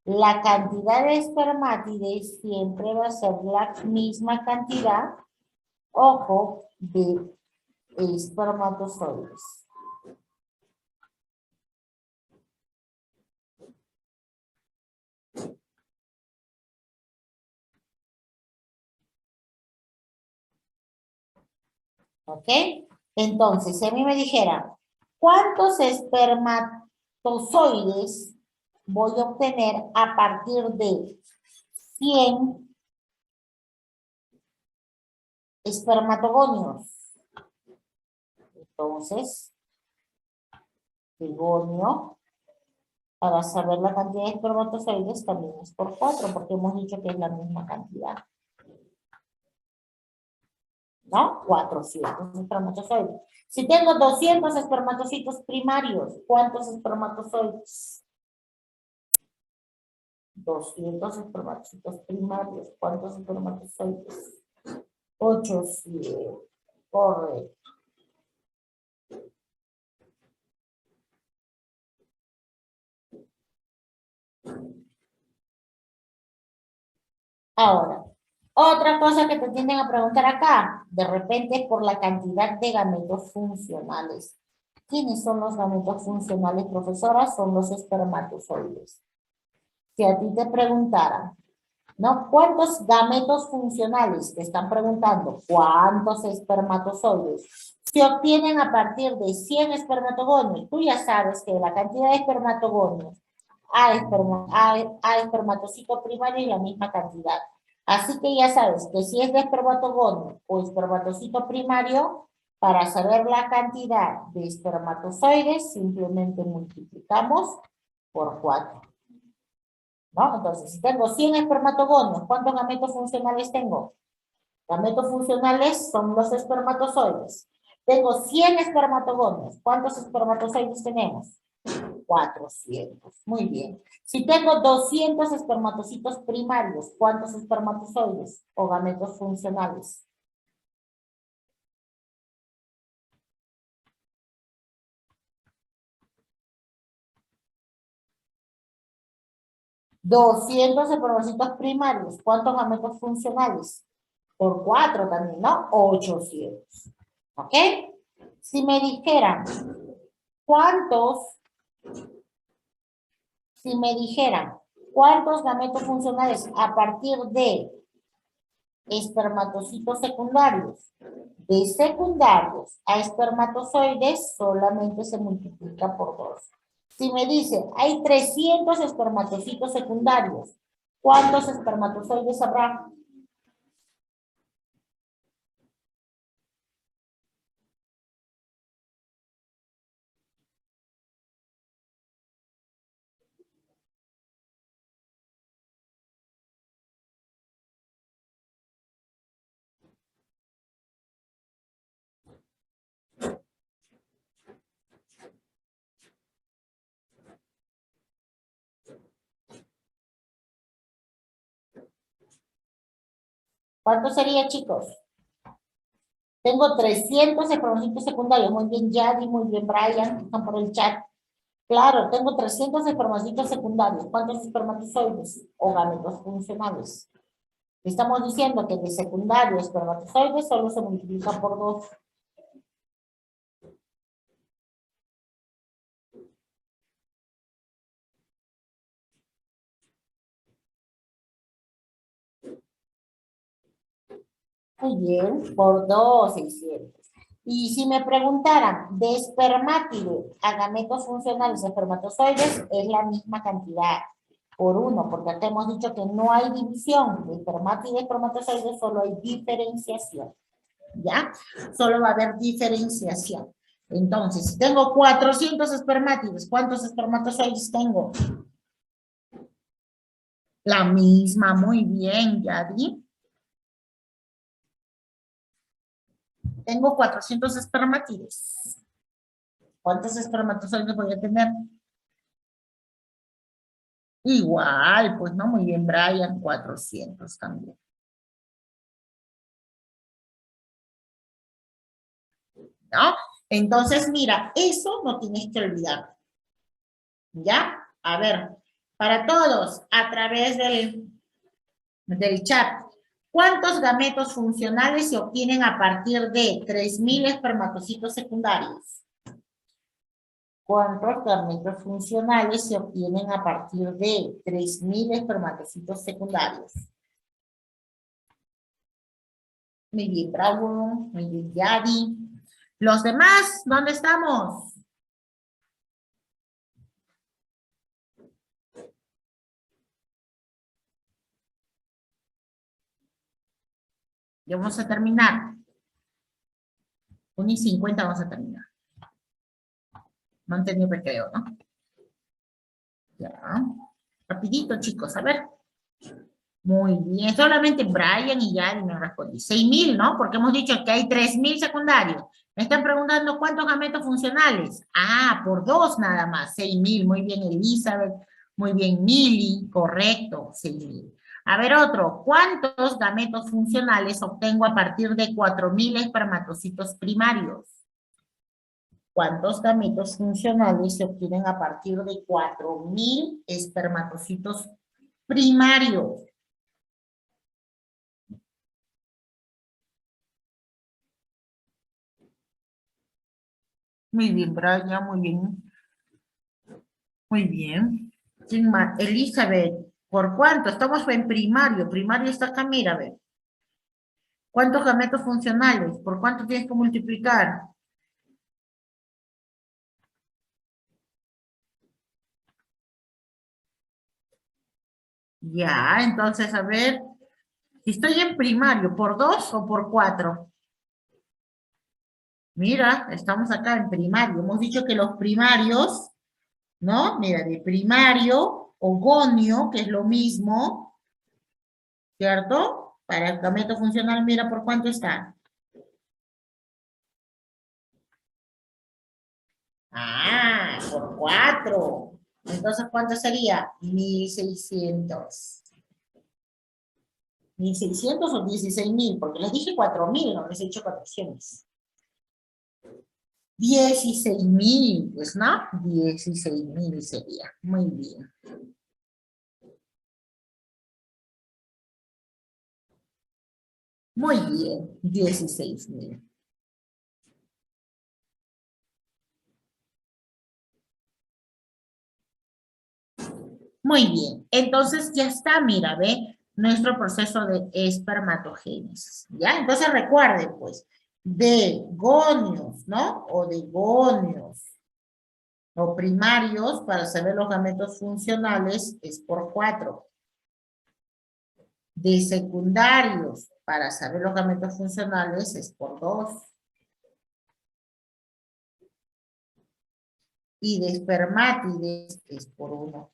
la cantidad de espermátides siempre va a ser la misma cantidad, ojo, de espermatozoides. ¿Ok? Entonces, si a mí me dijeran, ¿cuántos espermatozoides voy a obtener a partir de 100 espermatogonios? Entonces, el gonio, para saber la cantidad de espermatozoides, también es por 4, porque hemos dicho que es la misma cantidad. ¿No? 400 espermatozoides. Si tengo 200 espermatocitos primarios, ¿cuántos espermatozoides? 200 espermatocitos primarios, ¿cuántos espermatozoides? 800. Correcto. Ahora, otra cosa que te tienden a preguntar acá, de repente por la cantidad de gametos funcionales. ¿Quiénes son los gametos funcionales, profesora? Son los espermatozoides. Si a ti te preguntaran, ¿no? ¿Cuántos gametos funcionales? Te están preguntando, ¿cuántos espermatozoides se obtienen a partir de 100 espermatogonios? Tú ya sabes que la cantidad de espermatogonios a espermatocito primario es la misma cantidad. Así que ya sabes que si es de espermatogonio o espermatocito primario, para saber la cantidad de espermatozoides, simplemente multiplicamos por 4. ¿No? Entonces, si tengo 100 espermatogonios, ¿cuántos gametos funcionales tengo? Gametos funcionales son los espermatozoides. Tengo 100 espermatogonios. ¿Cuántos espermatozoides tenemos? 400. Muy bien. Si tengo 200 espermatocitos primarios, ¿cuántos espermatozoides o gametos funcionales? ¿200 espermatocitos primarios? ¿Cuántos gametos funcionales? Por 4 también, ¿no? 800. ¿Ok? Si me dijeran, si me dijeran, ¿cuántos gametos funcionales a partir de espermatocitos secundarios? De secundarios a espermatozoides solamente se multiplica por 2. Si me dice, hay 300 espermatocitos secundarios, ¿cuántos espermatozoides habrá? ¿Cuánto sería, chicos? Tengo 300 espermatocitos secundarios. Muy bien, Yadi, muy bien, Brian, están por el chat. Claro, tengo 300 espermatocitos secundarios. ¿Cuántos espermatozoides o gametos funcionales? Estamos diciendo que de secundario a espermatozoides solo se multiplica por 2. Muy bien, por 2, 600. Y si me preguntaran de espermátide a gametos funcionales espermatozoides, es la misma cantidad, por 1, porque acá hemos dicho que no hay división de espermátide a espermatozoides, solo hay diferenciación. ¿Ya? Solo va a haber diferenciación. Entonces, si tengo 400 espermátidos, ¿cuántos espermatozoides tengo? La misma, muy bien, Yadi. Tengo 400 espermátidos. ¿Cuántos espermatozoides voy a tener? Igual, pues no, muy bien, Brian, 400 también. ¿No? Entonces, mira, eso no tienes que olvidar. ¿Ya? A ver, para todos, a través del chat, ¿cuántos gametos funcionales se obtienen a partir de 3.000 espermatocitos secundarios? ¿Cuántos gametos funcionales se obtienen a partir de 3.000 espermatocitos secundarios? Muy bien, Bravo. Muy bien, Yadi. ¿Los demás? ¿Dónde estamos? Ya vamos a terminar. 1:50 vamos a terminar. No han tenido recreo, ¿no? Ya. Rapidito, chicos, a ver. Muy bien. Solamente Brian y Yadi me respondí. 6.000, ¿no? Porque hemos dicho que hay 3.000 secundarios. Me están preguntando cuántos gametos funcionales. Ah, por 2 nada más. 6.000. Muy bien, Elizabeth. Muy bien, Mili. Correcto, 6.000. A ver, otro. ¿Cuántos gametos funcionales obtengo a partir de 4.000 espermatocitos primarios? ¿Cuántos gametos funcionales se obtienen a partir de 4.000 espermatocitos primarios? Muy bien, Brian, muy bien. Muy bien. ¿Quién más? Elizabeth, ¿por cuánto? Estamos en primario. Primario está acá, mira, a ver. ¿Cuántos gametos funcionales? ¿Por cuánto tienes que multiplicar? Ya, entonces, a ver. Si estoy en primario, ¿por 2 o por 4? Mira, estamos acá en primario. Hemos dicho que los primarios, ¿no? Mira, de primario o gonio, que es lo mismo, ¿cierto? Para el gameto funcional, mira por cuánto está. Ah, por 4. Entonces, ¿cuánto sería? 1.600. 1.600 o 16.000, porque les dije 4.000, no les he dicho 400. 16.000, pues, ¿no? 16.000 sería. Muy bien. Muy bien, 16.000. Muy bien, entonces ya está, mira, ve, nuestro proceso de espermatogénesis, ¿ya? Entonces recuerden, pues, de gonios, ¿no? O de gonios o primarios, para saber los gametos funcionales, es por 4. De secundarios, para saber los gametos funcionales, es por 2. Y de espermátides es por 1.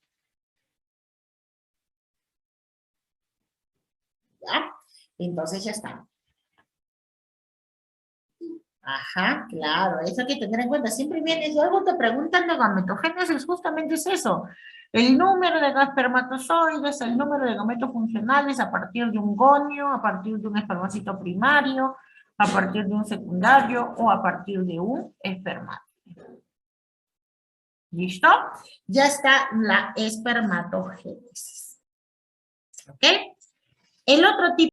¿Ya? Entonces ya está. Ajá, claro, eso hay que tener en cuenta. Siempre viene, si algo te preguntan de gametogénesis, justamente es eso. El número de espermatozoides, el número de gametos funcionales a partir de un gonio, a partir de un espermacito primario, a partir de un secundario o a partir de un espermátido. ¿Listo? Ya está la espermatogénesis. ¿Ok? El otro tipo